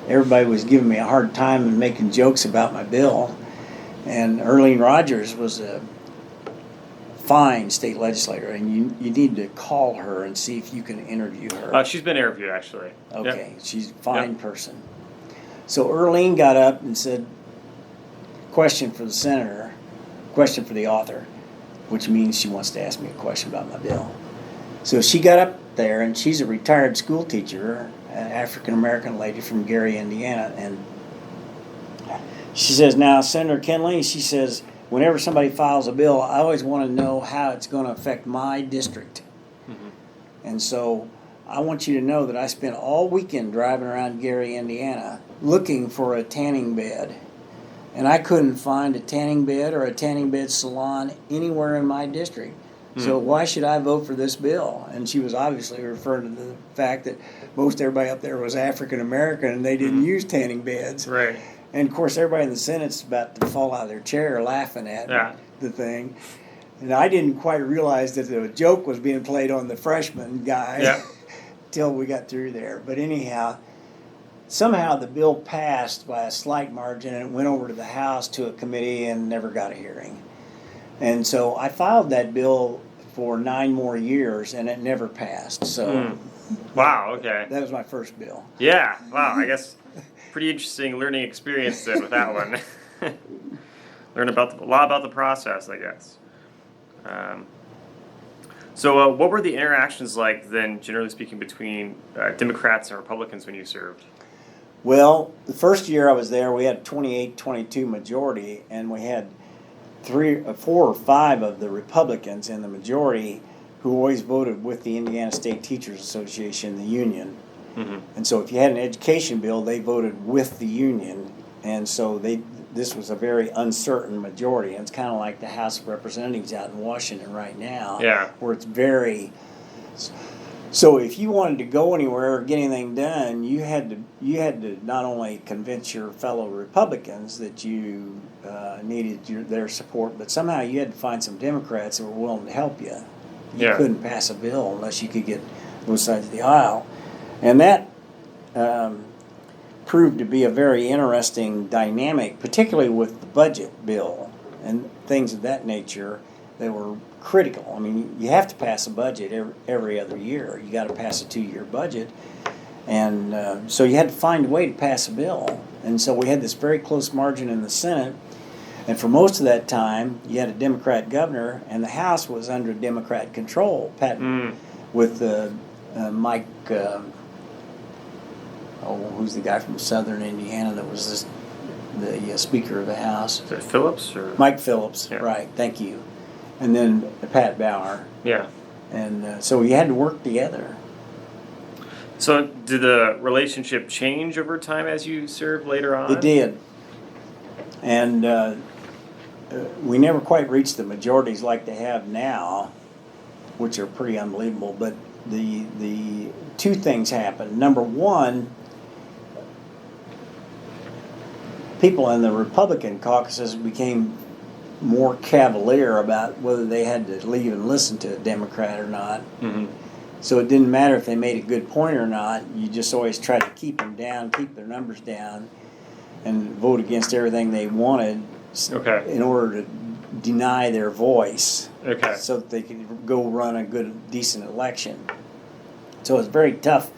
everybody was giving me a hard time and making jokes about my bill. And Earlene Rogers was a fine state legislator, and you need to call her and see if you can interview her. She's been interviewed, actually. Okay, she's a fine person. So Earlene got up and said, "Question for the senator, question for the author," which means she wants to ask me a question about my bill. So she got up there, and she's a retired school teacher, an African-American lady from Gary, Indiana, and she says, "Now, Senator Kenley," she says, "whenever somebody files a bill, I always want to know how it's going to affect my district. And so I want you to know that I spent all weekend driving around Gary, Indiana, looking for a tanning bed. And I couldn't find a tanning bed or a tanning bed salon anywhere in my district. So why should I vote for this bill? And she was obviously referring to the fact that most everybody up there was African American and they didn't use tanning beds. Right. And of course, everybody in the Senate's about to fall out of their chair laughing at the thing. And I didn't quite realize that the joke was being played on the freshman guy till we got through there. But anyhow, somehow the bill passed by a slight margin and it went over to the House to a committee and never got a hearing. And so I filed that bill for 9 more years and it never passed. So wow, okay. That was my first bill. Yeah, wow, I guess pretty interesting learning experience then with that one. Learn about a lot about the process, I guess. So what were the interactions like then, generally speaking, between Democrats and Republicans when you served? Well, the first year I was there, we had 28-22 majority, and we had 4 or 5 of the Republicans in the majority who always voted with the Indiana State Teachers Association, the union. And so if you had an education bill, they voted with the union. And so this was a very uncertain majority. And it's kind of like the House of Representatives out in Washington right now, where it's very... So if you wanted to go anywhere or get anything done, you had to not only convince your fellow Republicans that you needed their support, but somehow you had to find some Democrats that were willing to help you. You couldn't pass a bill unless you could get both sides of the aisle. And that proved to be a very interesting dynamic, particularly with the budget bill and things of that nature that were critical. I mean, you have to pass a budget every other year. You got to pass a 2-year budget. And so you had to find a way to pass a bill. And so we had this very close margin in the Senate. And for most of that time, you had a Democrat governor, and the House was under Democrat control. With Mike, who's the guy from Southern Indiana that was the Speaker of the House? Is it Phillips? Or? Mike Phillips, right, thank you. And then Pat Bauer. Yeah. And so you had to work together. So did the relationship change over time as you served later on? It did. And we never quite reached the majorities like they have now, which are pretty unbelievable. But the 2 things happened. Number one, people in the Republican caucuses became more cavalier about whether they had to leave and listen to a Democrat or not. So it didn't matter if they made a good point or not. You just always try to keep them down, keep their numbers down, and vote against everything they wanted in order to deny their voice so that they could go run a good, decent election. So it's very tough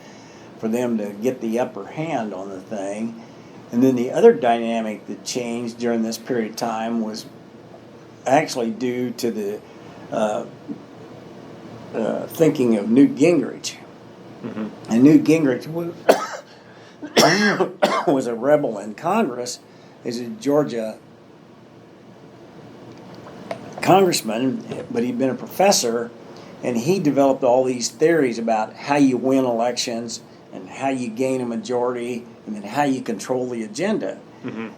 for them to get the upper hand on the thing. And then the other dynamic that changed during this period of time was actually due to the thinking of Newt Gingrich. And Newt Gingrich was a rebel in Congress. He's a Georgia congressman, but he'd been a professor, and he developed all these theories about how you win elections and how you gain a majority and then how you control the agenda.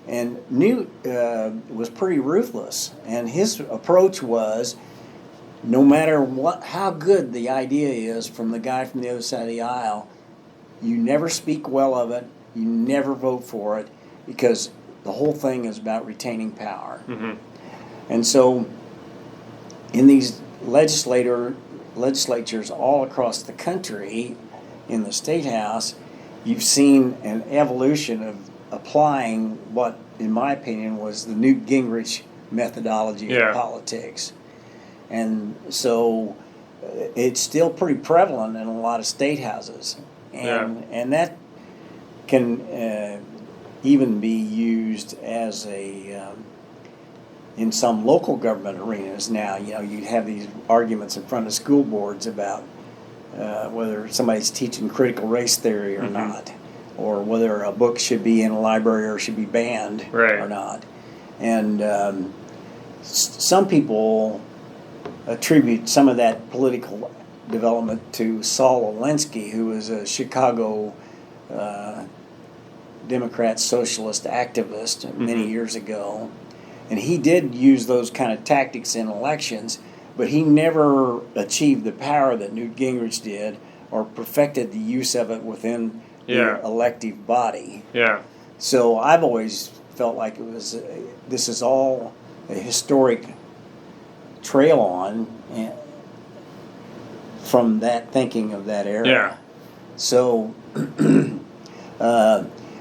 And Newt was pretty ruthless, and his approach was, no matter how good the idea is from the guy from the other side of the aisle, you never speak well of it, you never vote for it, because the whole thing is about retaining power. And so in these legislatures all across the country, in the State House, you've seen an evolution of applying what, in my opinion, was the Newt Gingrich methodology of politics. And so it's still pretty prevalent in a lot of state houses. And that can even be used as in some local government arenas now. You know, you have these arguments in front of school boards about whether somebody's teaching critical race theory or not, or whether a book should be in a library or should be banned or not. And some people attribute some of that political development to Saul Alinsky, who was a Chicago Democrat socialist activist many years ago. And he did use those kind of tactics in elections, but he never achieved the power that Newt Gingrich did or perfected the use of it within the elective body. Yeah. So I've always felt like this is all a historic trail on from that thinking of that era. Yeah. So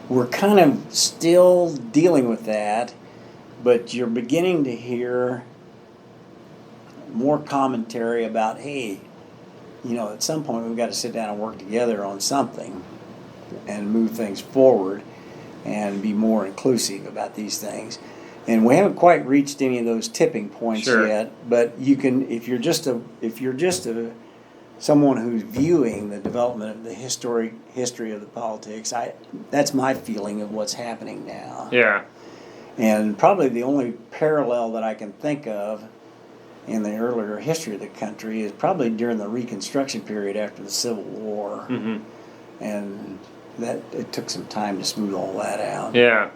we're kind of still dealing with that, but you're beginning to hear more commentary about, hey, at some point we've got to sit down and work together on something and move things forward and be more inclusive about these things. And we haven't quite reached any of those tipping points yet, but you can, if you're just someone who's viewing the development of the history of the politics, that's my feeling of what's happening now. Yeah. And probably the only parallel that I can think of in the earlier history of the country is probably during the Reconstruction period after the Civil War. Mm-hmm. And that it took some time to smooth all that out. Yeah.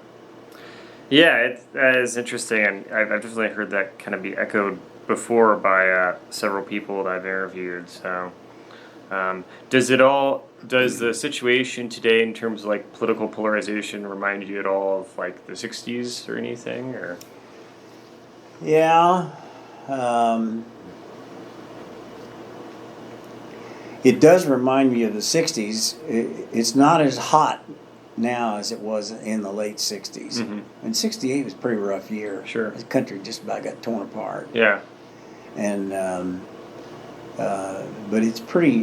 Yeah, that is interesting, and I've definitely heard that kind of be echoed before by several people that I've interviewed. So, does the situation today in terms of like political polarization remind you at all of like the '60s or anything, or? Yeah, it does remind me of the '60s. It's not as hot now as it was in the late '60s. Mm-hmm. And '68 was a pretty rough year. Sure. The country just about got torn apart. Yeah. And but it's pretty.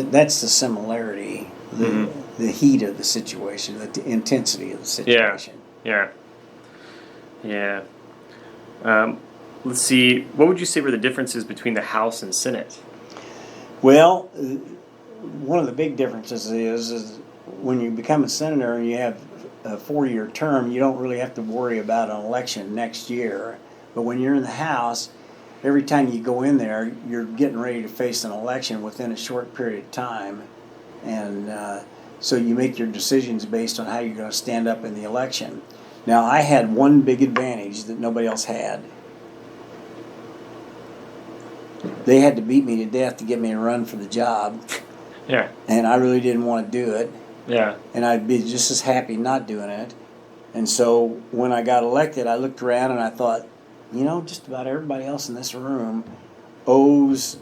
That's the similarity, the heat of the situation, the intensity of the situation. Yeah. Let's see. What would you say were the differences between the House and Senate? Well, one of the big differences is when you become a senator and you have a 4-year term, you don't really have to worry about an election next year. But when you're in the House, every time you go in there, you're getting ready to face an election within a short period of time. And so you make your decisions based on how you're going to stand up in the election. Now, I had one big advantage that nobody else had. They had to beat me to death to get me to run for the job. Yeah. And I really didn't want to do it. Yeah. And I'd be just as happy not doing it. And so when I got elected, I looked around and I thought, just about everybody else in this room owes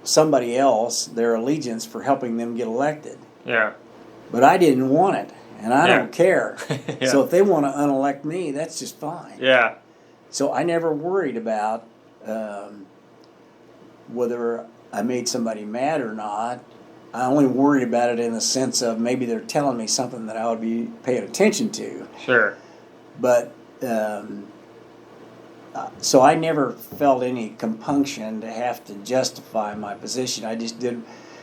somebody else their allegiance for helping them get elected. Yeah. But I didn't want it, and I don't care. Yeah. So if they want to unelect me, that's just fine. Yeah. So I never worried about whether I made somebody mad or not. I only worried about it in the sense of maybe they're telling me something that I would be paying attention to. Sure. But so I never felt any compunction to have to justify my position. I just did.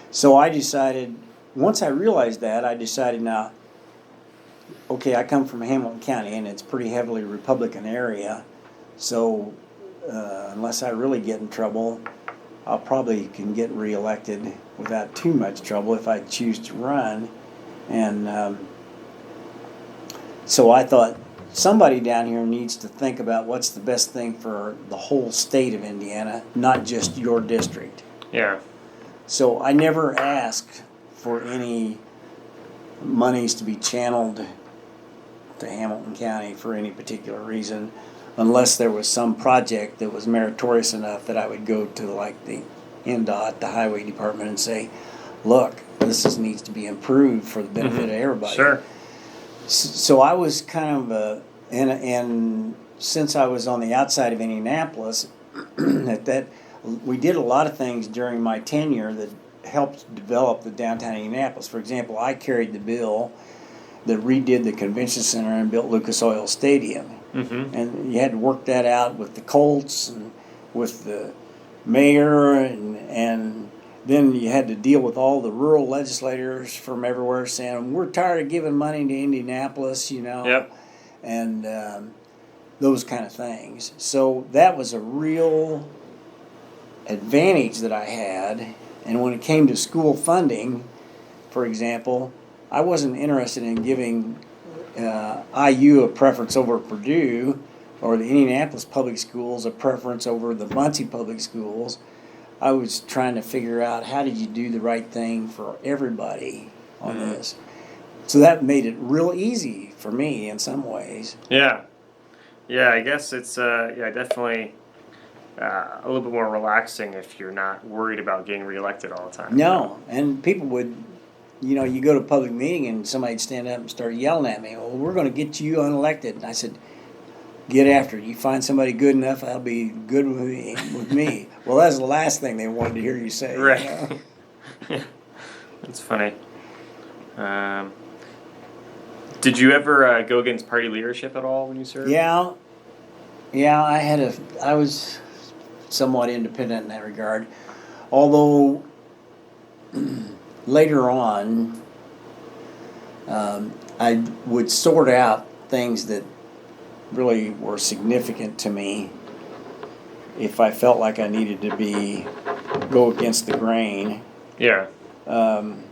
So I decided, once I realized that, I decided now, okay, I come from Hamilton County and it's a pretty heavily Republican area. So unless I really get in trouble, I'll probably can get reelected without too much trouble if I choose to run. And so I thought, somebody down here needs to think about what's the best thing for the whole state of Indiana, not just your district. Yeah. So I never asked for any monies to be channeled to Hamilton County for any particular reason, unless there was some project that was meritorious enough that I would go to like the NDOT, the highway department, and say, look, needs to be improved for the benefit of everybody. Sure. So I was kind of and since I was on the outside of Indianapolis, that we did a lot of things during my tenure that helped develop the downtown Indianapolis. For example, I carried the bill that redid the convention center and built Lucas Oil Stadium. Mm-hmm. And you had to work that out with the Colts and with the mayor, and then you had to deal with all the rural legislators from everywhere saying, we're tired of giving money to Indianapolis, Yep. and those kind of things. So that was a real advantage that I had. And when it came to school funding, for example, I wasn't interested in giving IU a preference over Purdue or the Indianapolis public schools a preference over the Muncie public schools. I was trying to figure out how did you do the right thing for everybody on this. So that made it real easy for me in some ways. Yeah. Yeah, I guess it's definitely a little bit more relaxing if you're not worried about getting reelected all the time. No, and people would, you go to a public meeting and somebody'd stand up and start yelling at me, well, we're going to get you unelected. And I said, get after it. You find somebody good enough, that'll be good with me. Well, that's the last thing they wanted to hear you say. Right. That's funny. Did you ever go against party leadership at all when you served? Yeah, I was somewhat independent in that regard. Although later on, I would sort out things that really were significant to me if I felt like I needed to go against the grain. Yeah. And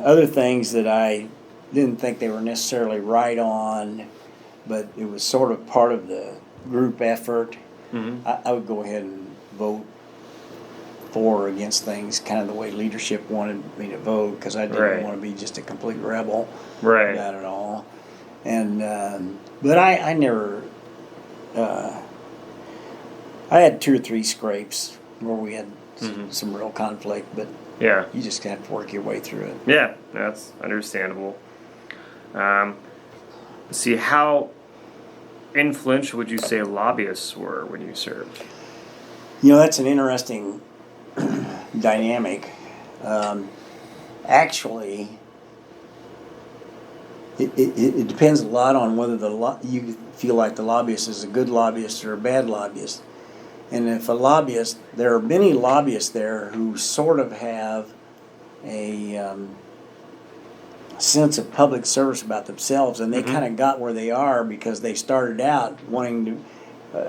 other things that I didn't think they were necessarily right on, but it was sort of part of the group effort. Mm-hmm. I would go ahead and vote for or against things kind of the way leadership wanted me to vote, because I didn't want to be just a complete rebel about it all. And but I never I had 2 or 3 scrapes where we had some real conflict, but you just have to work your way through it. Yeah, that's understandable. Let's see, how influential would you say lobbyists were when you served? That's an interesting dynamic. Actually, it depends a lot on whether you feel like the lobbyist is a good lobbyist or a bad lobbyist. And if a lobbyist, there are many lobbyists there who sort of have a sense of public service about themselves, and they kind of got where they are because they started out wanting to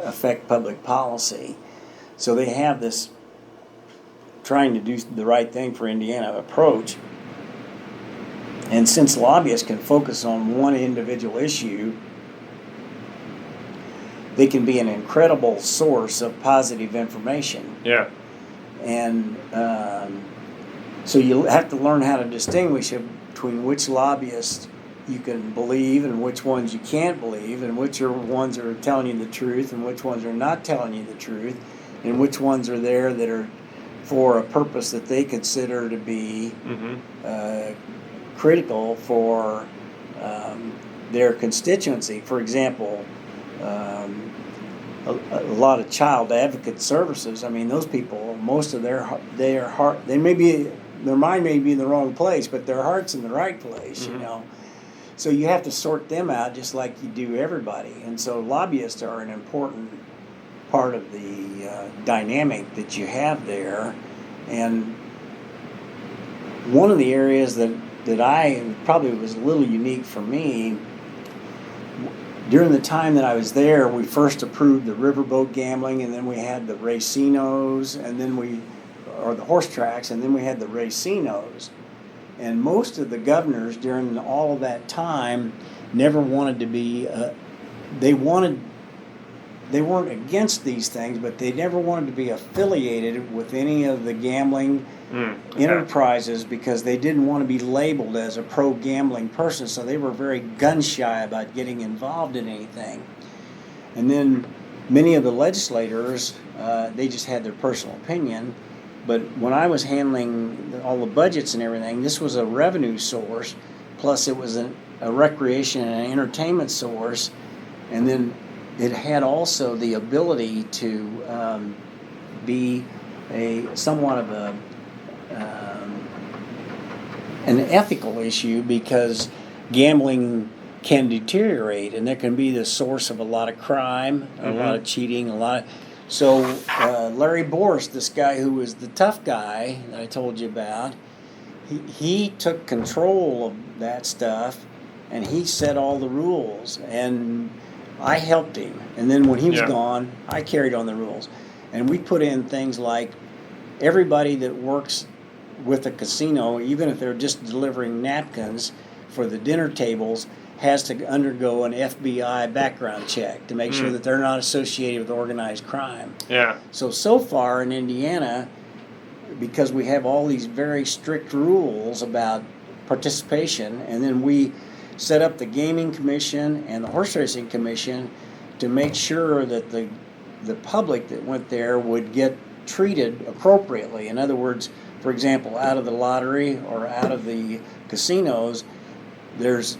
affect public policy. So they have this trying to do the right thing for Indiana approach. And since lobbyists can focus on one individual issue, they can be an incredible source of positive information. Yeah. And so you have to learn how to distinguish between which lobbyists you can believe and which ones you can't believe, and which are ones that are telling you the truth and which ones are not telling you the truth, and which ones are there that are for a purpose that they consider to be critical for their constituency. For example, a lot of child advocate services. I mean, those people, most of their heart, their mind may be in the wrong place, but their heart's in the right place. So you have to sort them out just like you do everybody. And so lobbyists are an important part of the dynamic that you have there. And one of the areas that I probably was a little unique for me, during the time that I was there, we first approved the riverboat gambling, and then we had the racinos, and then or the horse tracks, and then we had the racinos. And most of the governors during all of that time never wanted to be, they weren't against these things, but they never wanted to be affiliated with any of the gambling enterprises, because they didn't want to be labeled as a pro-gambling person, so they were very gun-shy about getting involved in anything. And then many of the legislators, they just had their personal opinion, but when I was handling all the budgets and everything, this was a revenue source, plus it was a recreation and entertainment source, and then it had also the ability to be somewhat of an ethical issue, because gambling can deteriorate, and there can be the source of a lot of crime, a lot of cheating, So Larry Boris, this guy who was the tough guy that I told you about, he took control of that stuff, and he set all the rules, and I helped him. And then when he was gone, I carried on the rules. And we put in things like everybody that works with a casino, even if they're just delivering napkins for the dinner tables, has to undergo an FBI background check to make sure that they're not associated with organized crime. Yeah. So far in Indiana, because we have all these very strict rules about participation, and then we set up the Gaming Commission and the Horse Racing Commission to make sure that the public that went there would get treated appropriately. In other words, for example, out of the lottery or out of the casinos, there's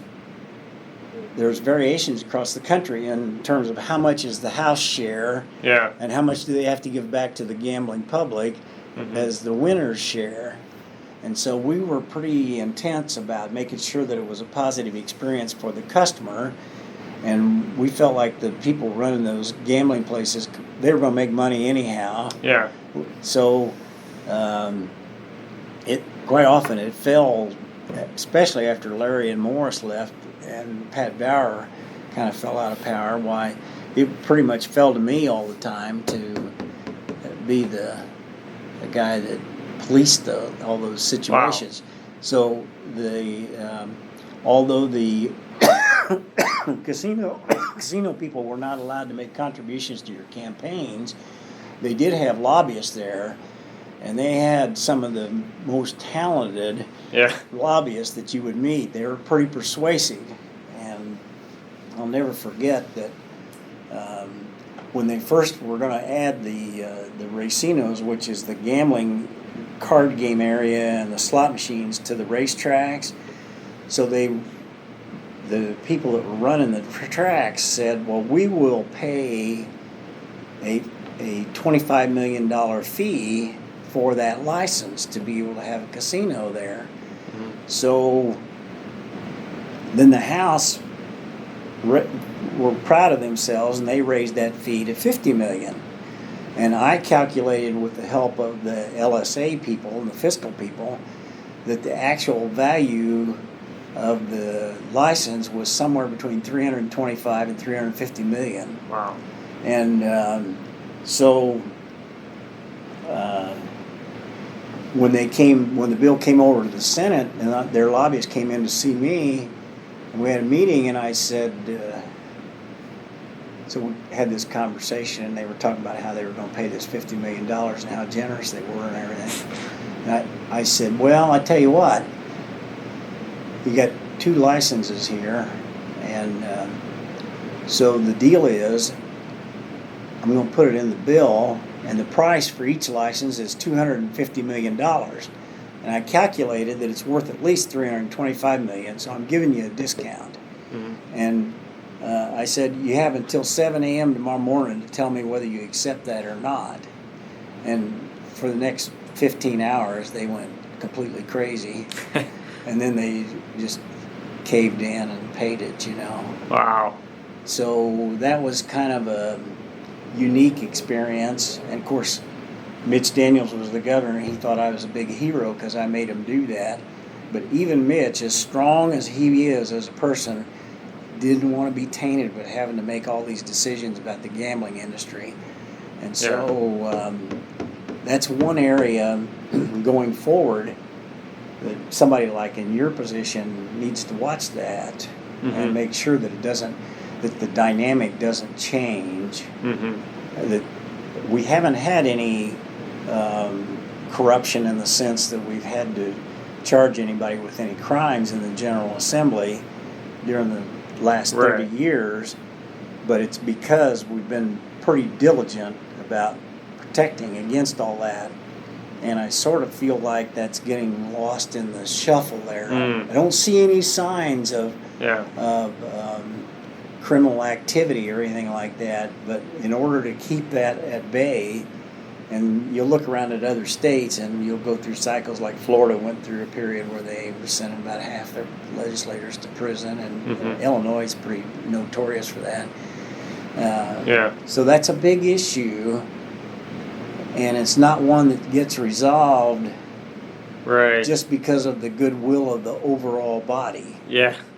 variations across the country in terms of how much is the house share, and how much do they have to give back to the gambling public as the winner's share. And so we were pretty intense about making sure that it was a positive experience for the customer, and we felt like the people running those gambling places, they were going to make money anyhow. Yeah. So it quite often it fell, especially after Larry and Morris left and Pat Bauer kind of fell out of power, why it pretty much fell to me all the time to be the guy that policed all those situations. Wow. So although the casino people were not allowed to make contributions to your campaigns, they did have lobbyists there, and they had some of the most talented lobbyists that you would meet. They were pretty persuasive, and I'll never forget that when they first were going to add the racinos, which is the gambling card game area and the slot machines, to the racetracks. So the people that were running the tracks said, well, we will pay a $25 million fee for that license to be able to have a casino there. So then the House were proud of themselves, and they raised that fee to $50 million. And I calculated, with the help of the LSA people and the fiscal people, that the actual value of the license was somewhere between $325 and $350 million. Wow. And so when the bill came over to the Senate, and their lobbyists came in to see me, and we had a meeting, and I said, so we had this conversation, and they were talking about how they were going to pay this $50 million and how generous they were and everything. And I said, well, I tell you what, you got 2 licenses here, and so the deal is, I'm going to put it in the bill, and the price for each license is $250 million. And I calculated that it's worth at least $325 million, so I'm giving you a discount. And I said, you have until 7 a.m. tomorrow morning to tell me whether you accept that or not. And for the next 15 hours, they went completely crazy. And then they just caved in and paid it, Wow. So that was kind of a unique experience. And of course, Mitch Daniels was the governor. He thought I was a big hero because I made him do that. But even Mitch, as strong as he is as a person, didn't want to be tainted with having to make all these decisions about the gambling industry. And so that's one area going forward that somebody like in your position needs to watch that and make sure that that the dynamic doesn't change. That we haven't had any corruption in the sense that we've had to charge anybody with any crimes in the General Assembly during the last 30 years, but it's because we've been pretty diligent about protecting against all that. And I sort of feel like that's getting lost in the shuffle there. I don't see any signs of criminal activity or anything like that, but in order to keep that at bay, and you'll look around at other states and you'll go through cycles like Florida went through a period where they were sending about half their legislators to prison, and Illinois is pretty notorious for that. So that's a big issue, and it's not one that gets resolved just because of the goodwill of the overall body.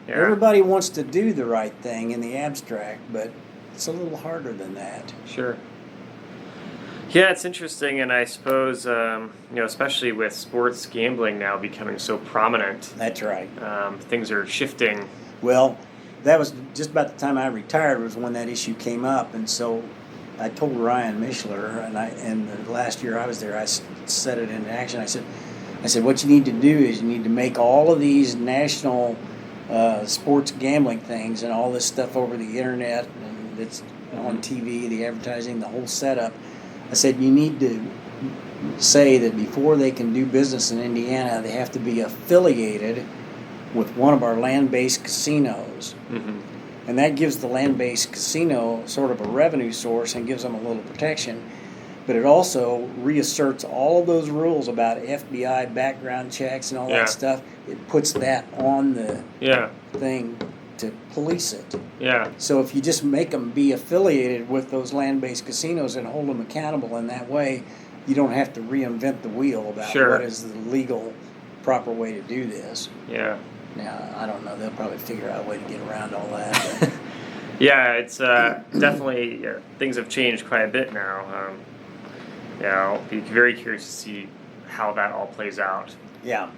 Everybody wants to do the right thing in the abstract, but it's a little harder than that. Sure. Yeah, it's interesting, and I suppose, especially with sports gambling now becoming so prominent. That's right. Things are shifting. Well, that was just about the time I retired was when that issue came up, and so I told Ryan Mishler, and the last year I was there, I set it into action. I said, what you need to do is you need to make all of these national sports gambling things and all this stuff over the internet, and it's on TV, the advertising, the whole setup. I said, you need to say that before they can do business in Indiana, they have to be affiliated with one of our land-based casinos. Mm-hmm. And that gives the land-based casino sort of a revenue source and gives them a little protection. But it also reasserts all of those rules about FBI background checks and all that stuff. It puts that on the thing to police it. Yeah. So if you just make them be affiliated with those land-based casinos and hold them accountable in that way, you don't have to reinvent the wheel about what is the legal, proper way to do this. Yeah. Now, I don't know. They'll probably figure out a way to get around all that. Yeah, it's definitely, things have changed quite a bit now. I'll be very curious to see how that all plays out. Yeah.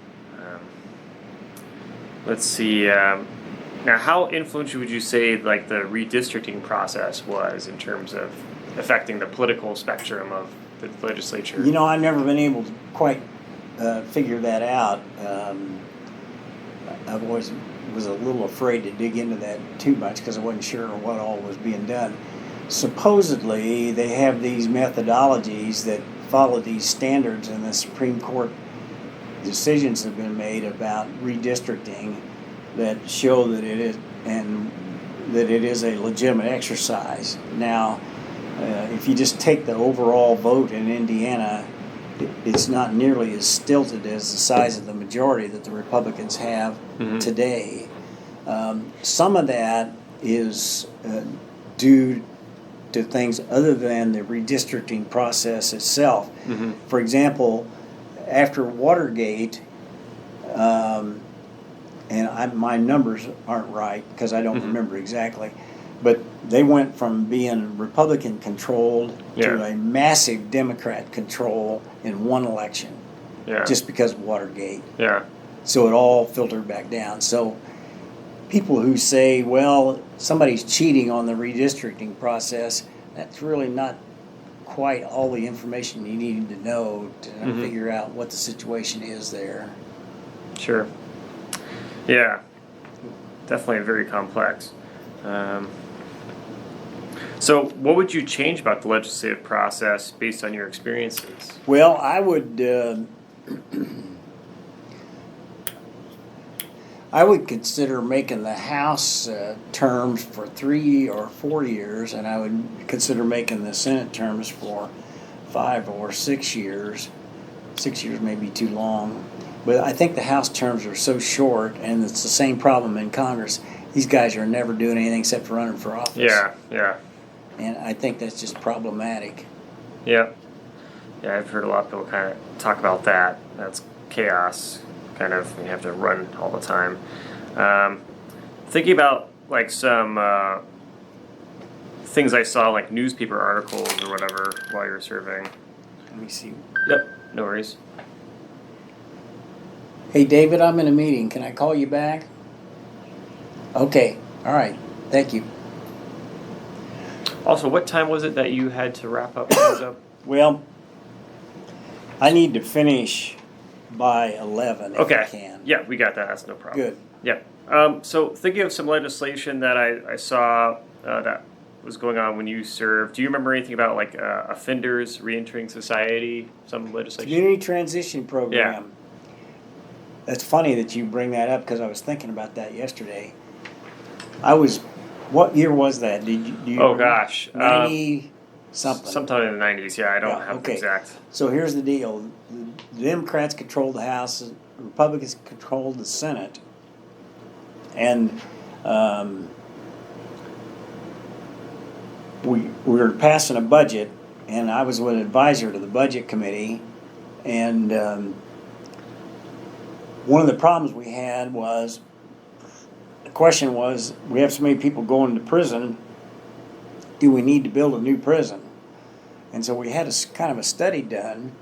Let's see. Now, how influential would you say like the redistricting process was in terms of affecting the political spectrum of the legislature? You know, I've never been able to quite figure that out. I've always was a little afraid to dig into that too much because I wasn't sure what all was being done. Supposedly, they have these methodologies that follow these standards, and the Supreme Court decisions have been made about redistricting that show that it is a legitimate exercise. Now, if you just take the overall vote in Indiana, it's not nearly as stilted as the size of the majority that the Republicans have today. Some of that is due to things other than the redistricting process itself. For example, after Watergate, and my numbers aren't right because I don't remember exactly, but they went from being Republican controlled to a massive Democrat control in one election, just because of Watergate. So it all filtered back down. So people who say, well, somebody's cheating on the redistricting process, that's really not quite all the information you need to know to figure out what the situation is there. Sure. Yeah. Definitely very complex. So what would you change about the legislative process based on your experiences? Well, I would consider making the House terms for 3 or 4 years, and I would consider making the Senate terms for 5 or 6 years. 6 years may be too long, but I think the House terms are so short, and it's the same problem in Congress. These guys are never doing anything except for running for office. Yeah. And I think that's just problematic. Yeah, I've heard a lot of people kind of talk about that. That's chaos. Kind of, you have to run all the time. Thinking about like some things I saw, like newspaper articles or whatever, while you were serving. Let me see. Yep, no worries. Hey, David, I'm in a meeting. Can I call you back? Okay. All right. Thank you. Also, what time was it that you had to wrap up things up? Well, I need to finish by 11 if I can. Yeah, we got that. That's no problem. Good. Yeah. So thinking of some legislation that I saw that was going on when you served, do you remember anything about like offenders reentering society, some legislation? Community transition program. Yeah. That's funny that you bring that up because I was thinking about that yesterday. What year was that? Do you Oh gosh. 90 something. Sometime in the 90s, I don't have the exact. So here's the deal. The Democrats controlled the House, the Republicans controlled the Senate. And we were passing a budget, and I was an advisor to the budget committee, and one of the problems we had was, the question was, we have so many people going to prison, do we need to build a new prison? And so we had kind of a study done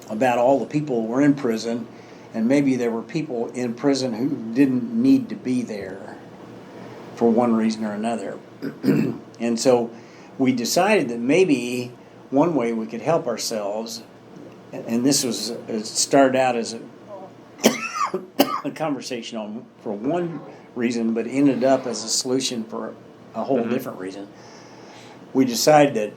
about all the people who were in prison and maybe there were people in prison who didn't need to be there for one reason or another. And so we decided that maybe one way we could help ourselves, and this was, it started out as a conversation on for one reason, but ended up as a solution for a whole different reason. We decided that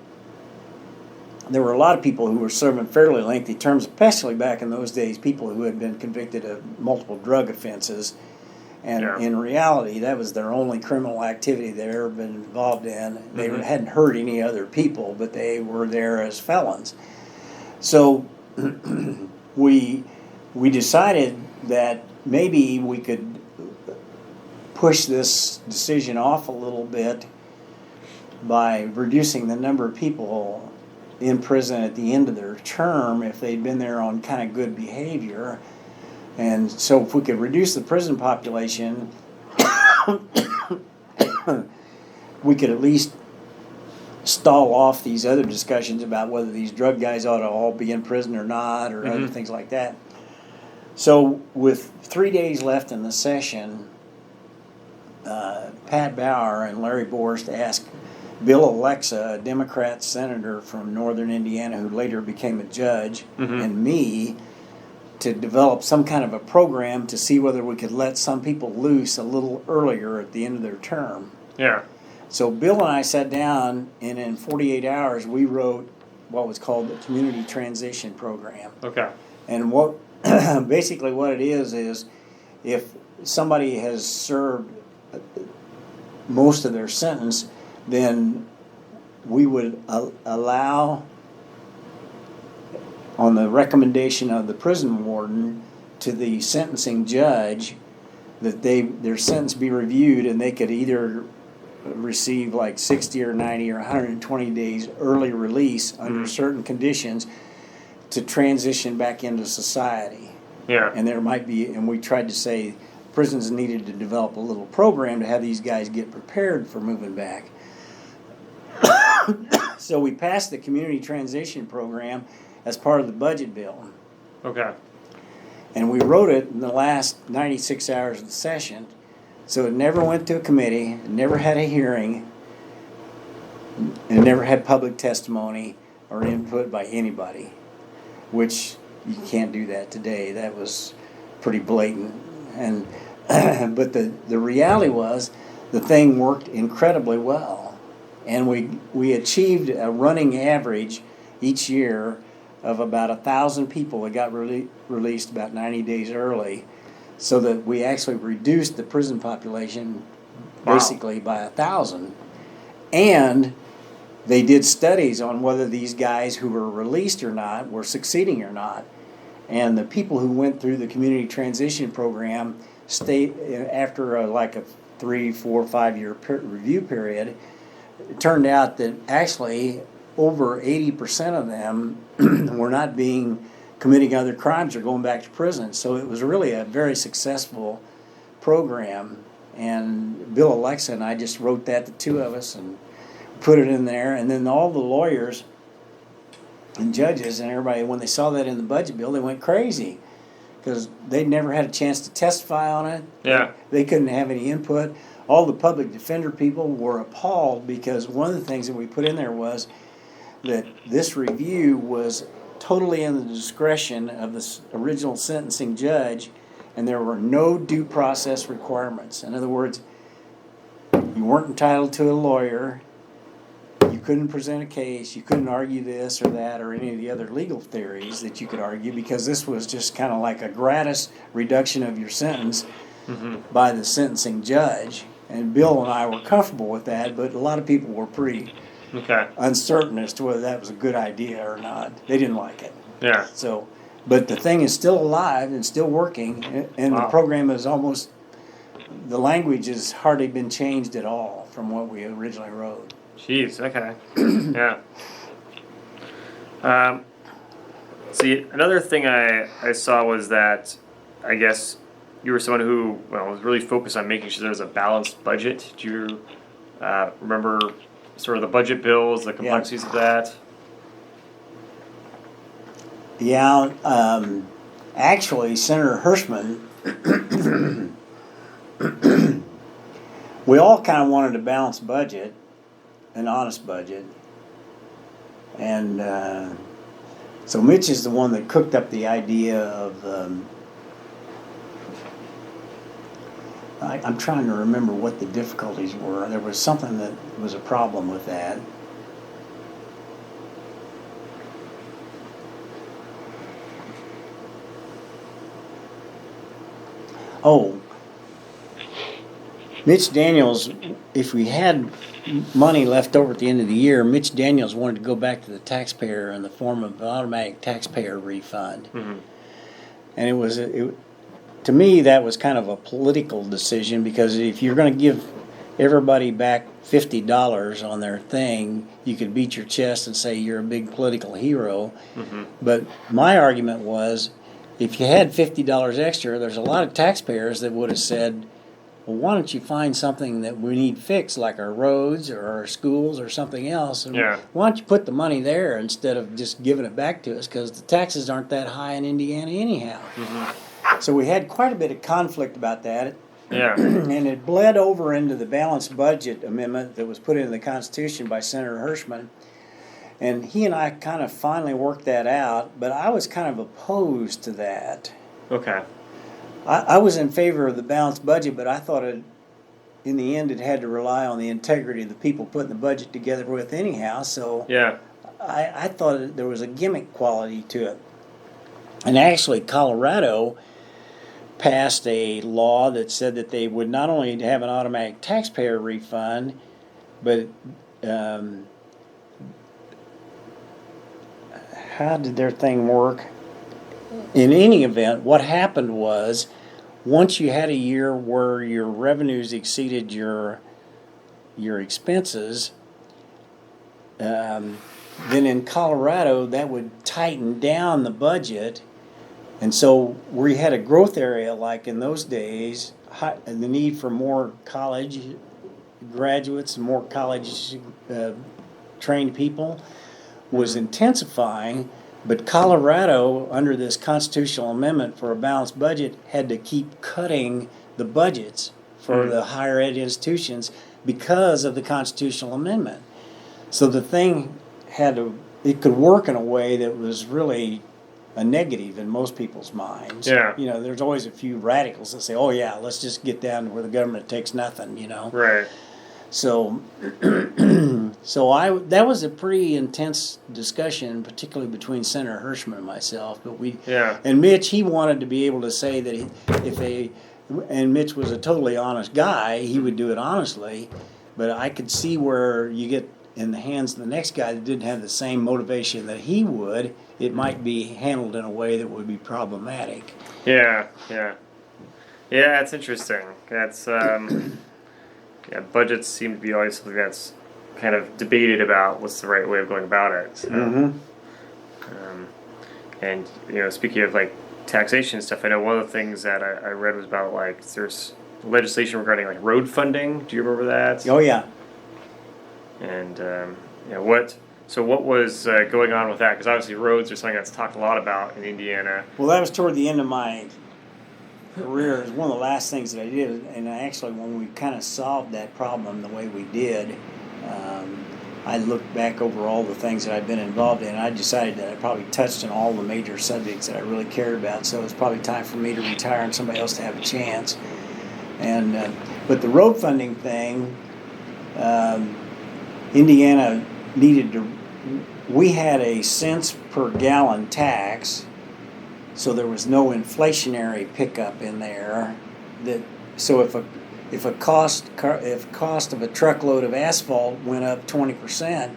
there were a lot of people who were serving fairly lengthy terms, especially back in those days, people who had been convicted of multiple drug offenses. And in reality, that was their only criminal activity they'd ever been involved in. They hadn't hurt any other people, but they were there as felons. So we decided that maybe we could push this decision off a little bit by reducing the number of people in prison at the end of their term if they'd been there on kind of good behavior. And so if we could reduce the prison population, we could at least stall off these other discussions about whether these drug guys ought to all be in prison or not, or other things like that. So with 3 days left in the session, Pat Bauer and Larry Borst asked Bill Alexa, a Democrat senator from northern Indiana who later became a judge, and me to develop some kind of a program to see whether we could let some people loose a little earlier at the end of their term. Yeah. So Bill and I sat down, and in 48 hours we wrote what was called the Community Transition Program. Okay. And what basically what it is if somebody has served most of their sentence, then we would allow, on the recommendation of the prison warden to the sentencing judge, that their sentence be reviewed, and they could either receive like 60 or 90 or 120 days early release under certain conditions to transition back into society. Yeah. And there might be, and we tried to say prisons needed to develop a little program to have these guys get prepared for moving back. So we passed the Community Transition Program as part of the budget bill. Okay. And we wrote it in the last 96 hours of the session. So it never went to a committee, it never had a hearing, it never had public testimony or input by anybody, which you can't do that today. That was pretty blatant. And but the reality was the thing worked incredibly well. And we achieved a running average each year of about 1,000 people that got released about 90 days early, so that we actually reduced the prison population basically by 1,000. And they did studies on whether these guys who were released or not were succeeding or not. And the people who went through the Community Transition Program stayed after like a 3, 4, 5 year review period. It turned out that actually over 80% of them were not committing other crimes or going back to prison. So it was really a very successful program. And Bill Alexa and I just wrote that, the two of us, and put it in there. And then all the lawyers and judges and everybody, when they saw that in the budget bill, they went crazy because they'd never had a chance to testify on it. Yeah. They couldn't have any input. All the public defender people were appalled because one of the things that we put in there was that this review was totally in the discretion of the original sentencing judge, and there were no due process requirements. In other words, you weren't entitled to a lawyer, you couldn't present a case, you couldn't argue this or that or any of the other legal theories that you could argue, because this was just kind of like a gratis reduction of your sentence by the sentencing judge. And Bill and I were comfortable with that, but a lot of people were pretty uncertain as to whether that was a good idea or not. They didn't like it. Yeah. So, but the thing is still alive and still working, and the program is almost, the language has hardly been changed at all from what we originally wrote. Jeez, okay. Yeah. See, another thing I saw was that, I guess, you were someone who, was really focused on making sure there was a balanced budget. Do you remember sort of the budget bills, the complexities of that? Yeah, actually, Senator Hirschman, we all kind of wanted a balanced budget, an honest budget. And so Mitch is the one that cooked up the idea of, I'm trying to remember what the difficulties were. There was something that was a problem with that. Oh, Mitch Daniels, if we had money left over at the end of the year, Mitch Daniels wanted to go back to the taxpayer in the form of an automatic taxpayer refund. Mm-hmm. And to me, that was kind of a political decision, because if you're going to give everybody back $50 on their thing, you could beat your chest and say you're a big political hero. Mm-hmm. But my argument was, if you had $50 extra, there's a lot of taxpayers that would have said, well, why don't you find something that we need fixed, like our roads or our schools or something else, and why don't you put the money there instead of just giving it back to us, because the taxes aren't that high in Indiana anyhow. Mm-hmm. So we had quite a bit of conflict about that. Yeah. And it bled over into the balanced budget amendment that was put into the Constitution by Senator Hirschman. And he and I kind of finally worked that out, but I was kind of opposed to that. Okay. I was in favor of the balanced budget, but I thought in the end it had to rely on the integrity of the people putting the budget together with anyhow. So Yeah. I thought there was a gimmick quality to it. And actually, Colorado passed a law that said that they would not only have an automatic taxpayer refund, but how did their thing work? In any event, what happened was, once you had a year where your revenues exceeded your expenses, then in Colorado that would tighten down the budget. And so where you had a growth area like in those days, the need for more college graduates and more college trained people was intensifying. But Colorado, under this constitutional amendment for a balanced budget, had to keep cutting the budgets for the higher ed institutions because of the constitutional amendment. So the thing it could work in a way that was really a negative in most people's minds. Yeah. You know, there's always a few radicals that say, oh yeah, let's just get down to where the government takes nothing, you know. Right. So, that was a pretty intense discussion, particularly between Senator Hirschman and myself. But and Mitch, he wanted to be able to say that and Mitch was a totally honest guy, he would do it honestly. But I could see where you get in the hands of the next guy that didn't have the same motivation that he would, it might be handled in a way that would be problematic. Yeah, that's interesting. That's budgets seem to be always something that's kind of debated about what's the right way of going about it. So, and speaking of like taxation stuff, I know one of the things that I read was about like there's legislation regarding like road funding. Do you remember that? Oh yeah. And what was going on with that? Because obviously roads are something that's talked a lot about in Indiana. Well, that was toward the end of my career. It was one of the last things that I did, and actually when we kind of solved that problem the way we did, I looked back over all the things that I'd been involved in, and I decided that I probably touched on all the major subjects that I really cared about, so it's probably time for me to retire and somebody else to have a chance. And but the road funding thing, Indiana we had a cents per gallon tax, so there was no inflationary pickup in there. So if cost of a truckload of asphalt went up 20%,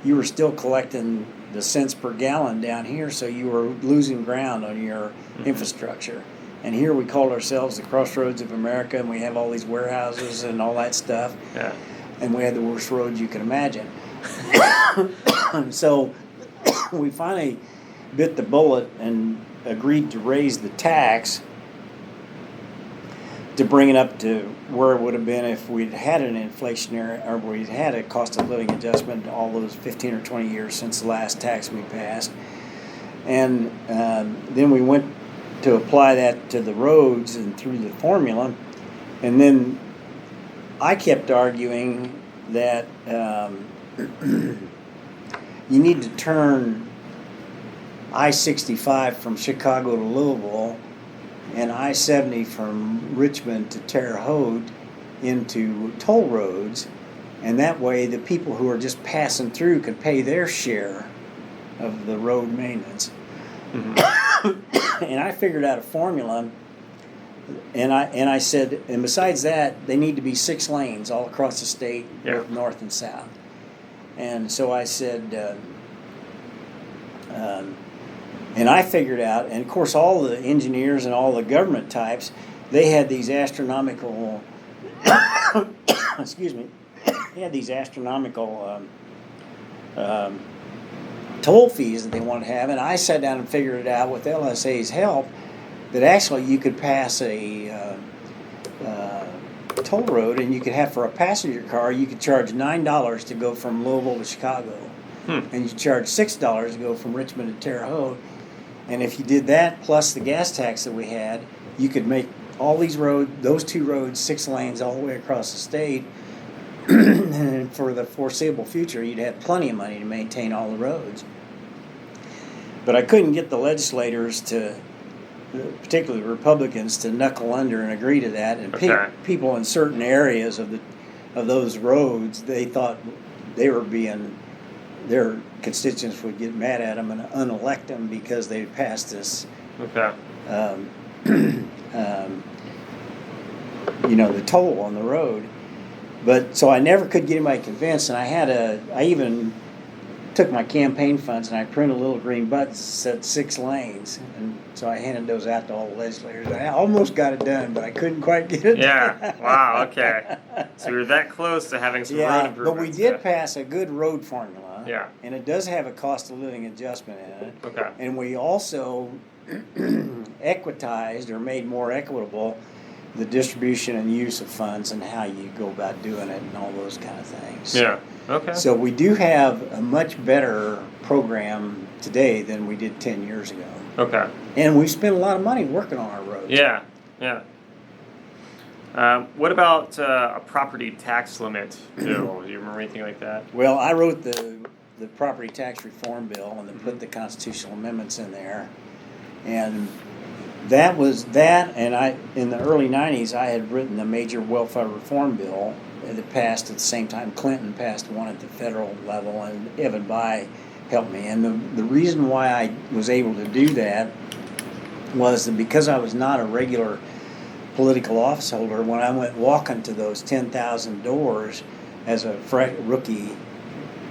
you were still collecting the cents per gallon down here, so you were losing ground on your infrastructure. And here we called ourselves the Crossroads of America, and we have all these warehouses and all that stuff. Yeah. And we had the worst roads you can imagine. So we finally bit the bullet and agreed to raise the tax to bring it up to where it would have been if we'd had an inflationary, or we'd had a cost of living adjustment all those 15 or 20 years since the last tax we passed. And then we went to apply that to the roads and through the formula. And then I kept arguing that you need to turn I-65 from Chicago to Louisville and I-70 from Richmond to Terre Haute into toll roads, and that way the people who are just passing through could pay their share of the road maintenance. Mm-hmm. And I figured out a formula, and I said, and besides that, they need to be 6 lanes all across the state, both north and south. And so I said, and I figured out, and of course all the engineers and all the government types, they had these astronomical, excuse me, they had these astronomical toll fees that they wanted to have, and I sat down and figured it out with LSA's help that actually you could pass a toll road, and you could have, for a passenger car, you could charge $9 to go from Louisville to Chicago, and you charge $6 to go from Richmond to Terre Haute. And if you did that plus the gas tax that we had, you could make all these roads, those 2 roads, 6 lanes all the way across the state. And for the foreseeable future, you'd have plenty of money to maintain all the roads. But I couldn't get the legislators to, particularly Republicans, to knuckle under and agree to that. And people in certain areas of those roads, they thought they were being, their constituents would get mad at them and unelect them because they passed this. The toll on the road. But so I never could get anybody convinced, and I even took my campaign funds and I printed little green buttons that said 6 lanes, and so I handed those out to all the legislators. I almost got it done, but I couldn't quite get it done. Wow, okay. So we were that close to having some road improvements. But we did pass a good road formula. Yeah. And it does have a cost of living adjustment in it. Okay. And we also equitized or made more equitable the distribution and use of funds and how you go about doing it and all those kind of things. Yeah. Okay. So we do have a much better program today than we did 10 years ago. Okay. And we spent a lot of money working on our roads. Yeah. What about a property tax limit bill? Do you remember anything like that? Well, I wrote the property tax reform bill and then put the constitutional amendments in there. And that was that, and in the early 90s, I had written the major welfare reform bill that passed at the same time Clinton passed one at the federal level, and Evan Bayh helped me. And the reason why I was able to do that was that because I was not a regular political office holder, when I went walking to those 10,000 doors as a rookie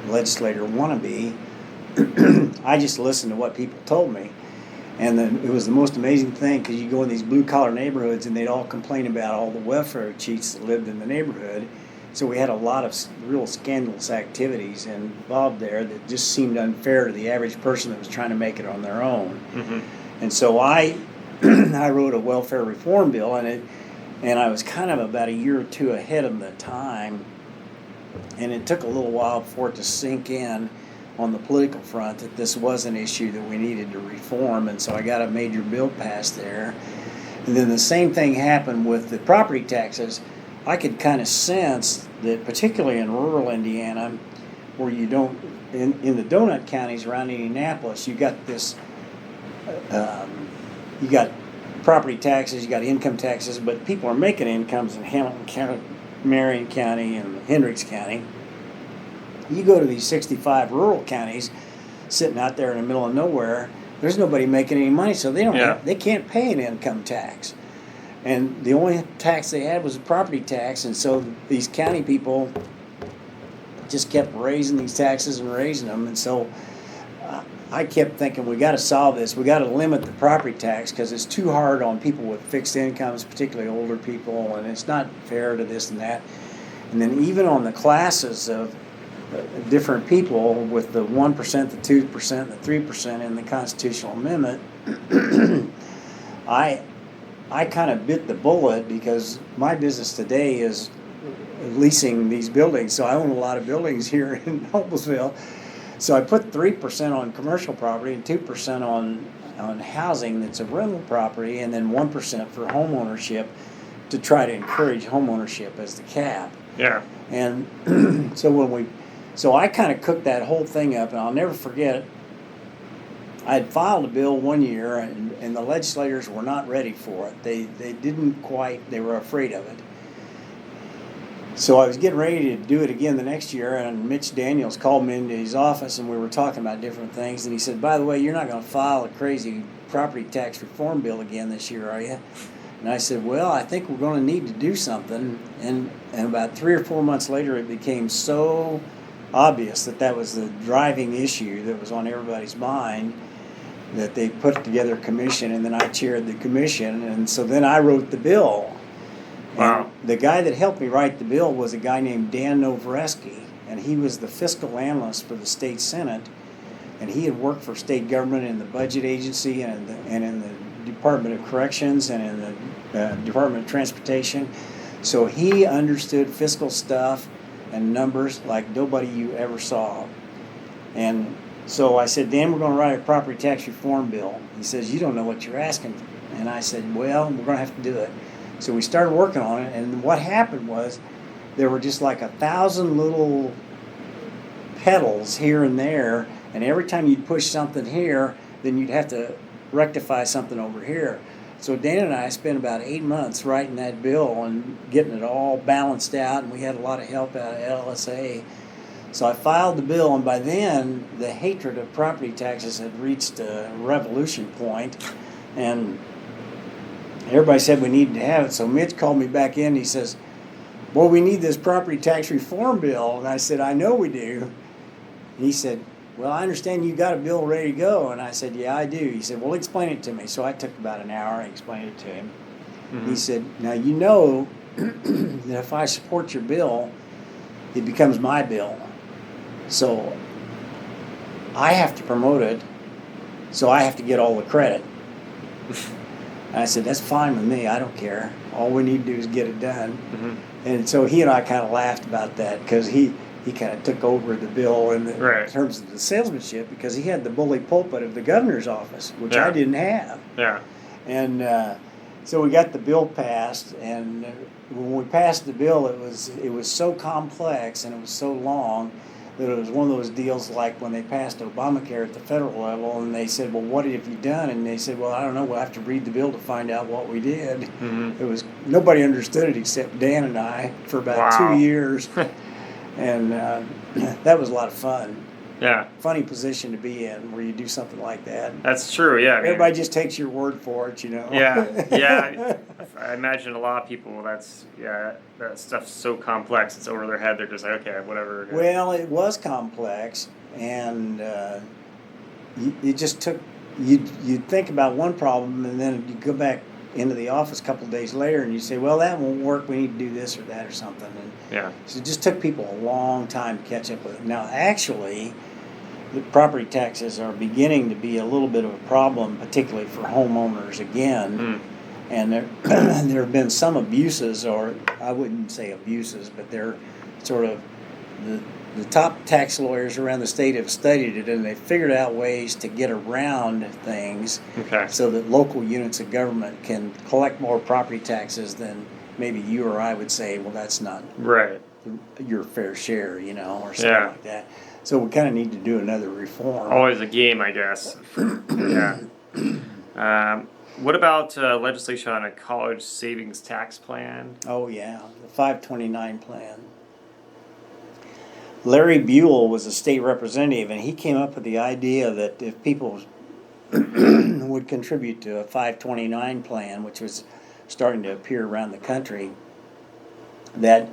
legislator wannabe, I just listened to what people told me. And it was the most amazing thing, because you go in these blue-collar neighborhoods and they'd all complain about all the welfare cheats that lived in the neighborhood. So we had a lot of real scandalous activities involved there that just seemed unfair to the average person that was trying to make it on their own. Mm-hmm. And so I wrote a welfare reform bill, and I was kind of about a year or two ahead of the time, and it took a little while for it to sink in on the political front that this was an issue that we needed to reform, and so I got a major bill passed there. And then the same thing happened with the property taxes. I could kind of sense that, particularly in rural Indiana, where you don't, in the donut counties around Indianapolis, you got this, you got property taxes, you got income taxes, but people are making incomes in Hamilton County, Marion County, and Hendricks County. You go to these 65 rural counties sitting out there in the middle of nowhere, there's nobody making any money, so they can't pay an income tax. And the only tax they had was a property tax, and so these county people just kept raising these taxes and raising them. And so I kept thinking, we got to solve this. We got to limit the property tax because it's too hard on people with fixed incomes, particularly older people, and it's not fair to this and that. And then even on the classes of different people with the 1%, the 2%, the 3% in the constitutional amendment, I kind of bit the bullet because my business today is leasing these buildings. So I own a lot of buildings here in Noblesville. So I put 3% on commercial property and 2% on on housing that's a rental property, and then 1% for home ownership to try to encourage home ownership as the cap. Yeah. And so I kind of cooked that whole thing up, and I'll never forget it. I had filed a bill one year, and the legislators were not ready for it. They didn't quite, they were afraid of it. So I was getting ready to do it again the next year, and Mitch Daniels called me into his office, and we were talking about different things. And he said, "By the way, you're not going to file a crazy property tax reform bill again this year, are you?" And I said, "Well, I think we're going to need to do something." And about 3 or 4 months later, it became so obvious that was the driving issue that was on everybody's mind, that they put together a commission, and then I chaired the commission, and so then I wrote the bill. Wow. And the guy that helped me write the bill was a guy named Dan Novreski, and he was the fiscal analyst for the state senate, and he had worked for state government in the budget agency and in the Department of Corrections and in the Department of Transportation. So he understood fiscal stuff and numbers like nobody you ever saw. And so I said, "Dan, we're going to write a property tax reform bill." He says, "You don't know what you're asking." And I said, "Well, we're going to have to do it." So we started working on it, and what happened was there were just like 1,000 little pedals here and there, and every time you'd push something here, then you'd have to rectify something over here. So Dan and I spent about 8 months writing that bill and getting it all balanced out, and we had a lot of help out of LSA. So I filed the bill, and by then the hatred of property taxes had reached a revolution point, and everybody said we needed to have it. So Mitch called me back in, and he says, "Boy, we need this property tax reform bill." And I said, "I know we do." And he said, "Well, I understand you got a bill ready to go." And I said, "Yeah, I do." He said, "Well, explain it to me." So I took about an hour and explained it to him. Mm-hmm. He said, "Now you know that if I support your bill, it becomes my bill. So I have to promote it, so I have to get all the credit." And I said, "That's fine with me. I don't care. All we need to do is get it done." Mm-hmm. And so he and I kind of laughed about that, because he kind of took over the bill in terms of the salesmanship, because he had the bully pulpit of the governor's office, which I didn't have. Yeah. And so we got the bill passed, and when we passed the bill, it was so complex and it was so long that it was one of those deals like when they passed Obamacare at the federal level, and they said, "Well, what have you done?" And they said, "Well, I don't know. We'll have to read the bill to find out what we did." Mm-hmm. It was nobody understood it except Dan and I for about 2 years, and that was a lot of fun. Yeah. Funny position to be in, where you do something like that. That's true. Yeah. Everybody just takes your word for it, you know. Yeah. Yeah. I imagine a lot of people. That stuff's so complex. It's over their head. They're just like, okay, whatever. Well, it was complex, and you just took you'd think about one problem, and then you go back into the office a couple of days later, and you say, "Well, that won't work. We need to do this or that or something." And so it just took people a long time to catch up with it. Now, actually, the property taxes are beginning to be a little bit of a problem, particularly for homeowners again. Mm. And there have been some abuses, or I wouldn't say abuses, but they're sort of the top tax lawyers around the state have studied it, and they've figured out ways to get around things so that local units of government can collect more property taxes than maybe you or I would say, "Well, that's not your fair share," you know, or something like that. So we kind of need to do another reform. Always a game, I guess. What about legislation on a college savings tax plan? Oh, yeah, the 529 plan. Larry Buell was a state representative, and he came up with the idea that if people would contribute to a 529 plan, which was starting to appear around the country, that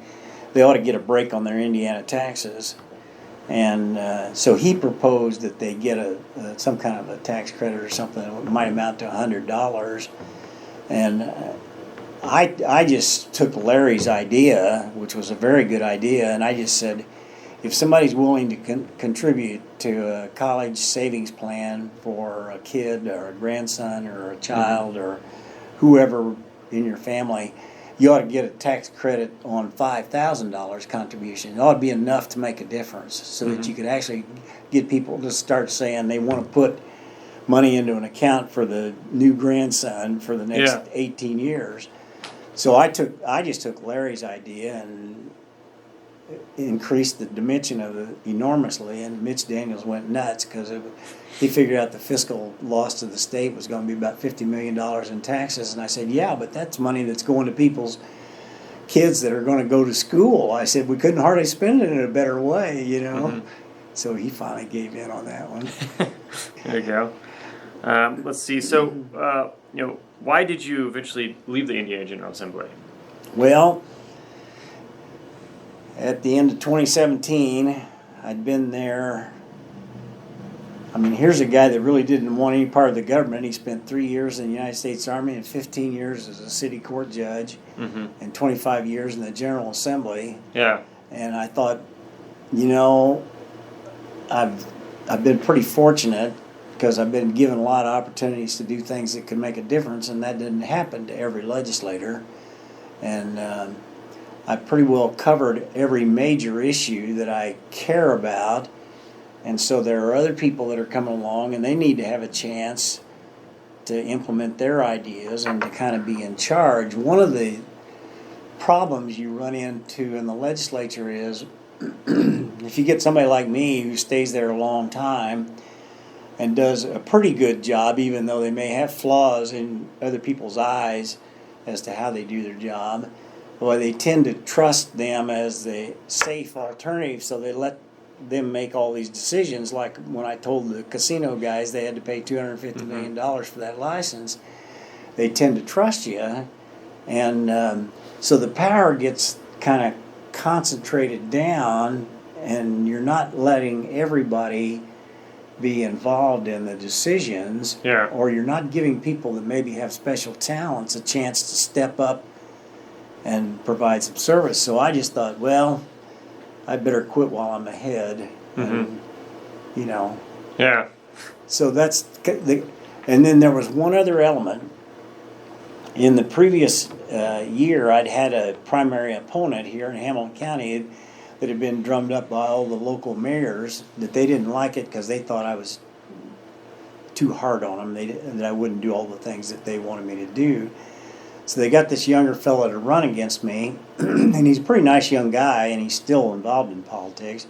they ought to get a break on their Indiana taxes. And so he proposed that they get some kind of a tax credit or something that might amount to $100. And I just took Larry's idea, which was a very good idea, and I just said, if somebody's willing to contribute to a college savings plan for a kid or a grandson or a child or whoever in your family, you ought to get a tax credit on $5,000 contribution. It ought to be enough to make a difference, so that you could actually get people to start saying they want to put money into an account for the new grandson for the next 18 years. So I just took Larry's idea and increased the dimension of it enormously, and Mitch Daniels went nuts because he figured out the fiscal loss to the state was going to be about $50 million in taxes. And I said, yeah, but that's money that's going to people's kids that are going to go to school. I said, we couldn't hardly spend it in a better way, you know. Mm-hmm. So he finally gave in on that one. There you go. Let's see. So, why did you eventually leave the Indiana General Assembly? Well, at the end of 2017, I'd been there. I mean, here's a guy that really didn't want any part of the government. He spent 3 years in the United States Army and 15 years as a city court judge, mm-hmm. and 25 years in the General Assembly. Yeah. And I thought, I've been pretty fortunate because I've been given a lot of opportunities to do things that could make a difference, and that didn't happen to every legislator. And I pretty well covered every major issue that I care about. And so there are other people that are coming along, and they need to have a chance to implement their ideas and to kind of be in charge. One of the problems you run into in the legislature is if you get somebody like me who stays there a long time and does a pretty good job, even though they may have flaws in other people's eyes as to how they do their job, well, they tend to trust them as the safe alternative, so they let them make all these decisions. Like when I told the casino guys they had to pay $250 million for that license, they tend to trust you, and so the power gets kind of concentrated down, and you're not letting everybody be involved in the decisions, or you're not giving people that maybe have special talents a chance to step up and provide some service. So I just thought, well, I better quit while I'm ahead. And, Yeah. So that's and then there was one other element. In the previous year, I'd had a primary opponent here in Hamilton County that had been drummed up by all the local mayors that they didn't like it because they thought I was too hard on them, that I wouldn't do all the things that they wanted me to do. So they got this younger fellow to run against me, and he's a pretty nice young guy, and he's still involved in politics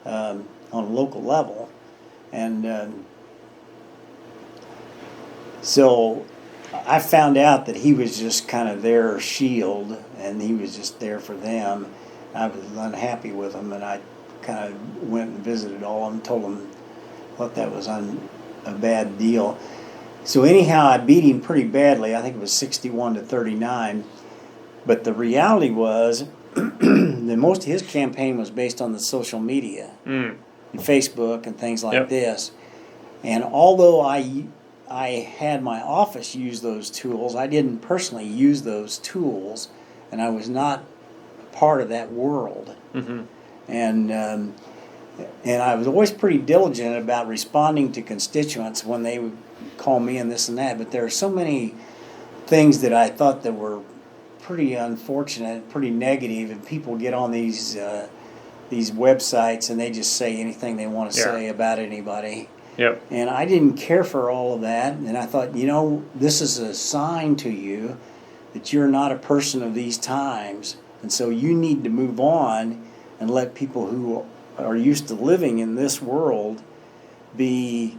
on a local level. And so I found out that he was just kind of their shield, and he was just there for them. I was unhappy with him, and I kind of went and visited all of them, told them what that was a bad deal. So anyhow, I beat him pretty badly. I think it was 61-39. But the reality was that most of his campaign was based on the social media, and Facebook and things like this. And although I had my office use those tools, I didn't personally use those tools, and I was not part of that world. Mm-hmm. And I was always pretty diligent about responding to constituents when they would call me and this and that. But there are so many things that I thought that were pretty unfortunate, pretty negative, and people get on these websites and they just say anything they want to say about anybody. Yep. And I didn't care for all of that, and I thought, this is a sign to you that you're not a person of these times, and so you need to move on and let people who are used to living in this world be,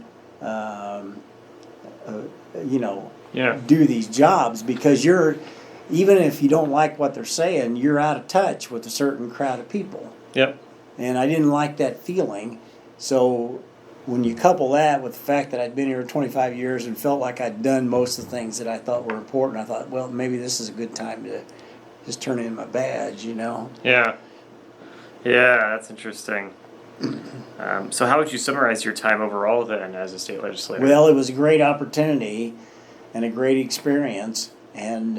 do these jobs, because even if you don't like what they're saying, you're out of touch with a certain crowd of people. Yep. And I didn't like that feeling, so when you couple that with the fact that I'd been here 25 years and felt like I'd done most of the things that I thought were important, I thought, well, maybe this is a good time to just turn in my badge, Yeah. Yeah, that's interesting. So how would you summarize your time overall then as a state legislator? Well, it was a great opportunity and a great experience, and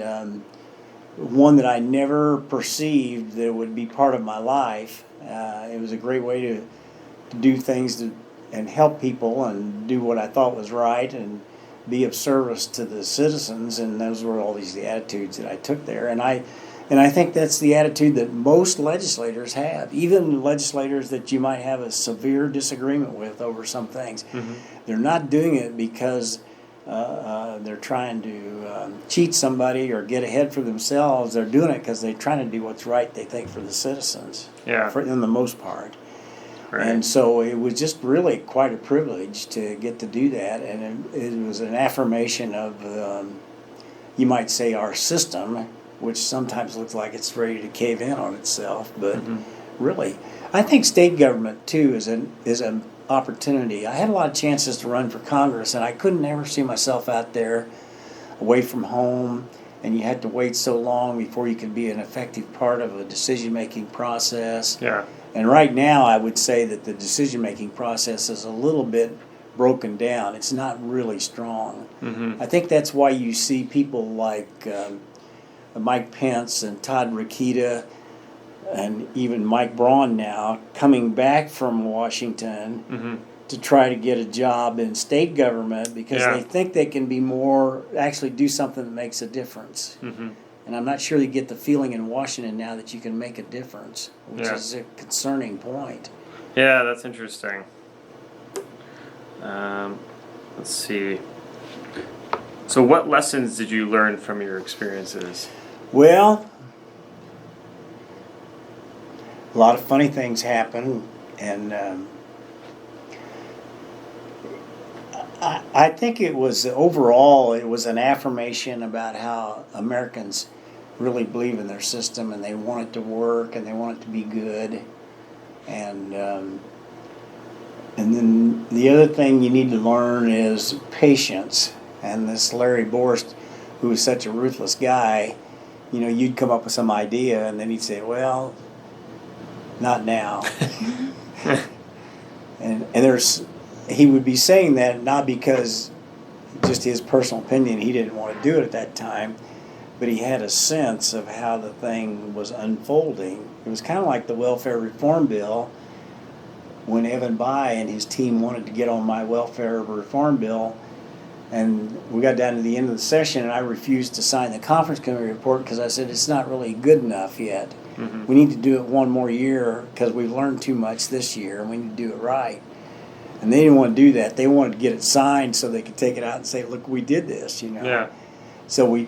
one that I never perceived that it would be part of my life. It was a great way to do things and help people and do what I thought was right and be of service to the citizens, and those were all the attitudes that I took there. And And I think that's the attitude that most legislators have, even legislators that you might have a severe disagreement with over some things. Mm-hmm. They're not doing it because they're trying to cheat somebody or get ahead for themselves. They're doing it because they're trying to do what's right, they think, for the citizens, in the most part. Right. And so it was just really quite a privilege to get to do that, and it was an affirmation of, you might say, our system, which sometimes looks like it's ready to cave in on itself. But really, I think state government too is an opportunity. I had a lot of chances to run for Congress, and I couldn't ever see myself out there away from home, and you had to wait so long before you could be an effective part of a decision-making process. Yeah. And right now, I would say that the decision-making process is a little bit broken down. It's not really strong. Mm-hmm. I think that's why you see people like Mike Pence and Todd Rokita and even Mike Braun now coming back from Washington to try to get a job in state government because they think they can be actually do something that makes a difference. Mm-hmm. And I'm not sure you get the feeling in Washington now that you can make a difference, which is a concerning point. Yeah, that's interesting. Let's see. So what lessons did you learn from your experiences? Well, a lot of funny things happen, and I think it was an affirmation about how Americans really believe in their system and they want it to work and they want it to be good. And then the other thing you need to learn is patience. And this Larry Borst, who was such a ruthless guy, you'd come up with some idea and then he'd say, well, not now. and he would be saying that not because just his personal opinion, he didn't want to do it at that time, but he had a sense of how the thing was unfolding. It was kind of like the welfare reform bill when Evan Bayh and his team wanted to get on my welfare reform bill, and we got down to the end of the session and I refused to sign the conference committee report because I said it's not really good enough yet. Mm-hmm. We need to do it one more year because we've learned too much this year and we need to do it right. And they didn't want to do that. They wanted to get it signed so they could take it out and say, look, we did this, Yeah. So we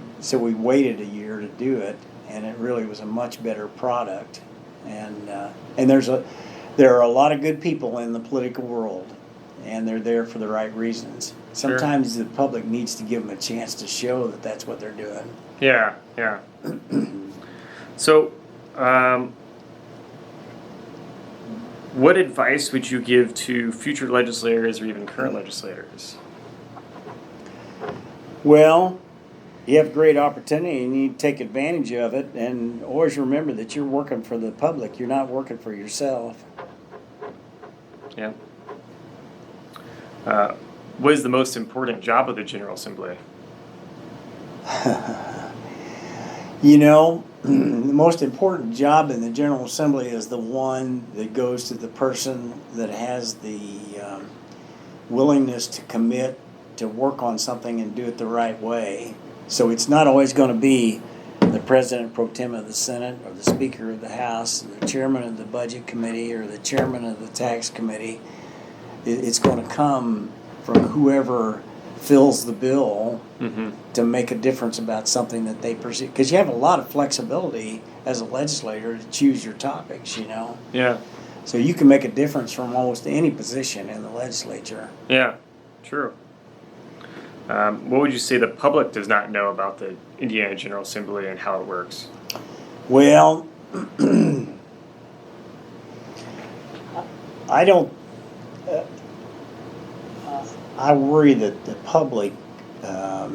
waited a year to do it, and it really was a much better product. And there are a lot of good people in the political world, and they're there for the right reasons. Sometimes the public needs to give them a chance to show that that's what they're doing. Yeah, yeah. So, what advice would you give to future legislators or even current legislators? Well, you have a great opportunity and you need to take advantage of it, and always remember that you're working for the public. You're not working for yourself. Yeah. What is the most important job of the General Assembly? The most important job in the General Assembly is the one that goes to the person that has the willingness to commit to work on something and do it the right way. So it's not always going to be the President Pro Tem of the Senate or the Speaker of the House, or the Chairman of the Budget Committee, or the Chairman of the Tax Committee. It's going to come from whoever fills the bill to make a difference about something that they perceive. Because you have a lot of flexibility as a legislator to choose your topics, Yeah. So you can make a difference from almost any position in the legislature. Yeah, true. What would you say the public does not know about the Indiana General Assembly and how it works? Well, I don't. I worry that the public, at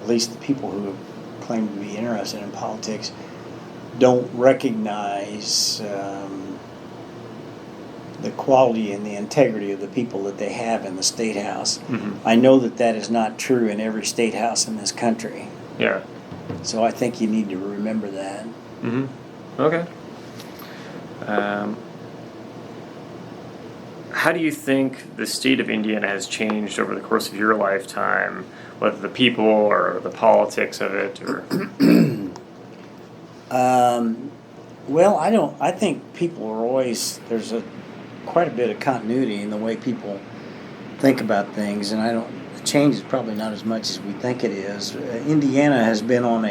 least the people who claim to be interested in politics, don't recognize the quality and the integrity of the people that they have in the State House. I know that is not true in every State House in this country. Yeah. So I think you need to remember that. Okay. How do you think the state of Indiana has changed over the course of your lifetime, whether the people or the politics of it? Or Well, I think people are always, there's quite a bit of continuity in the way people think about things, and the change is probably not as much as we think it is. Indiana has been on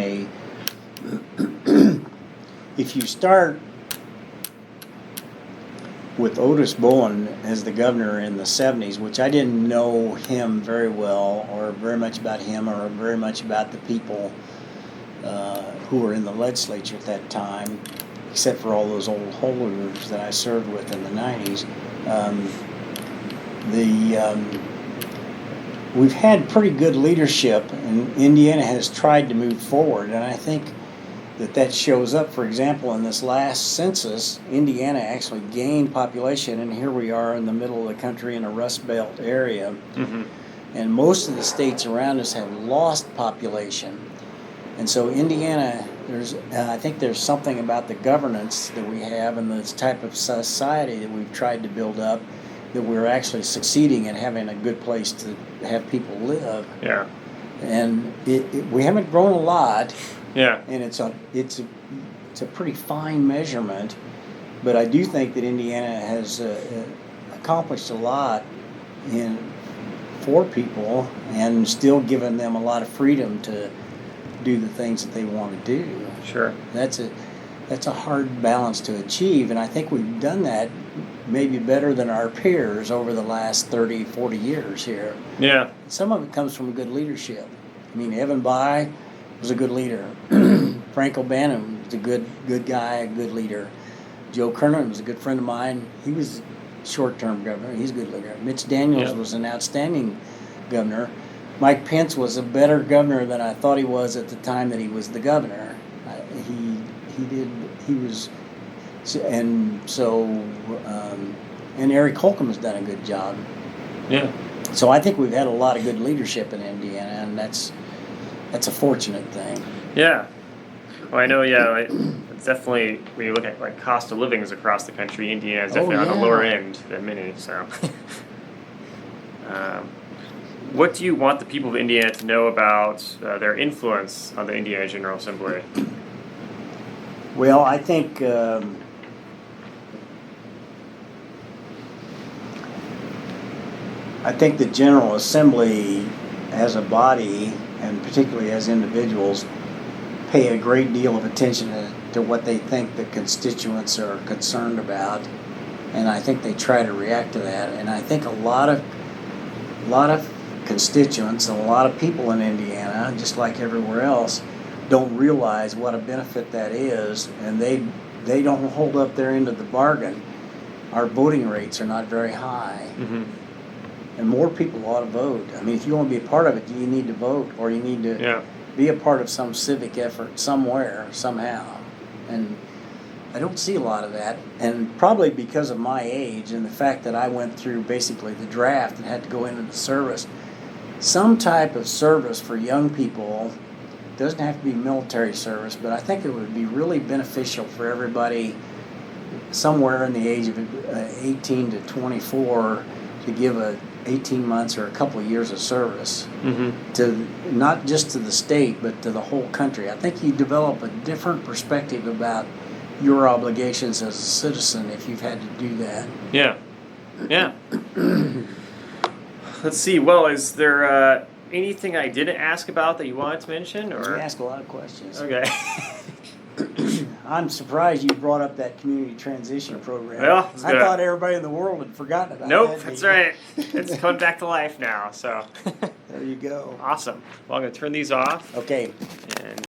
if you start with Otis Bowen as the governor in the 70s, which I didn't know him very well, or very much about him, or very much about the people who were in the legislature at that time, except for all those old holders that I served with in the 90s. We've had pretty good leadership, and Indiana has tried to move forward, and I think that shows up. For example, in this last census, Indiana actually gained population, and here we are in the middle of the country in a Rust Belt area, and most of the states around us have lost population. And so Indiana, I think there's something about the governance that we have and this type of society that we've tried to build up, that we're actually succeeding in having a good place to have people live. Yeah. And we haven't grown a lot. Yeah. And it's a pretty fine measurement, but I do think that Indiana has accomplished a lot for people, and still given them a lot of freedom to do the things that they want to do. Sure. That's a hard balance to achieve, and I think we've done that maybe better than our peers over the last 30, 40 years here. Yeah. Some of it comes from good leadership. I mean, Evan Bayh was a good leader. Frank O'Bannon was a good guy, a good leader. Joe Kernan was a good friend of mine. He was short-term governor. He's a good leader. Mitch Daniels was an outstanding governor. Mike Pence was a better governor than I thought he was at the time that he was the governor. And Eric Holcomb has done a good job. Yeah. So I think we've had a lot of good leadership in Indiana, and that's a fortunate thing. Yeah. Well, I know. Yeah, it's definitely, when you look at like cost of livings across the country, Indiana is definitely on the lower end than many. So, what do you want the people of Indiana to know about their influence on the Indiana General Assembly? Well, I think the General Assembly as a body, and particularly as individuals, pay a great deal of attention to what they think the constituents are concerned about, and I think they try to react to that. And I think a lot of constituents and a lot of people in Indiana, just like everywhere else, don't realize what a benefit that is, and they don't hold up their end of the bargain. Our voting rates are not very high. And more people ought to vote. I mean, if you want to be a part of it, you need to vote, or you need to be a part of some civic effort somewhere, somehow. And I don't see a lot of that. And probably because of my age and the fact that I went through basically the draft and had to go into the service, some type of service for young people, doesn't have to be military service, but I think it would be really beneficial for everybody somewhere in the age of 18 to 24 to give 18 months or a couple of years of service to not just to the state but to the whole country. I think you develop a different perspective about your obligations as a citizen if you've had to do that. Yeah. Let's see. Well, is there anything I didn't ask about that you wanted to mention? Or You ask a lot of questions. Okay. I'm surprised you brought up that community transition program. Well, I thought everybody in the world had forgotten about that. Nope, that's right. It's coming back to life now. So there you go. Awesome. Well, I'm going to turn these off. Okay. And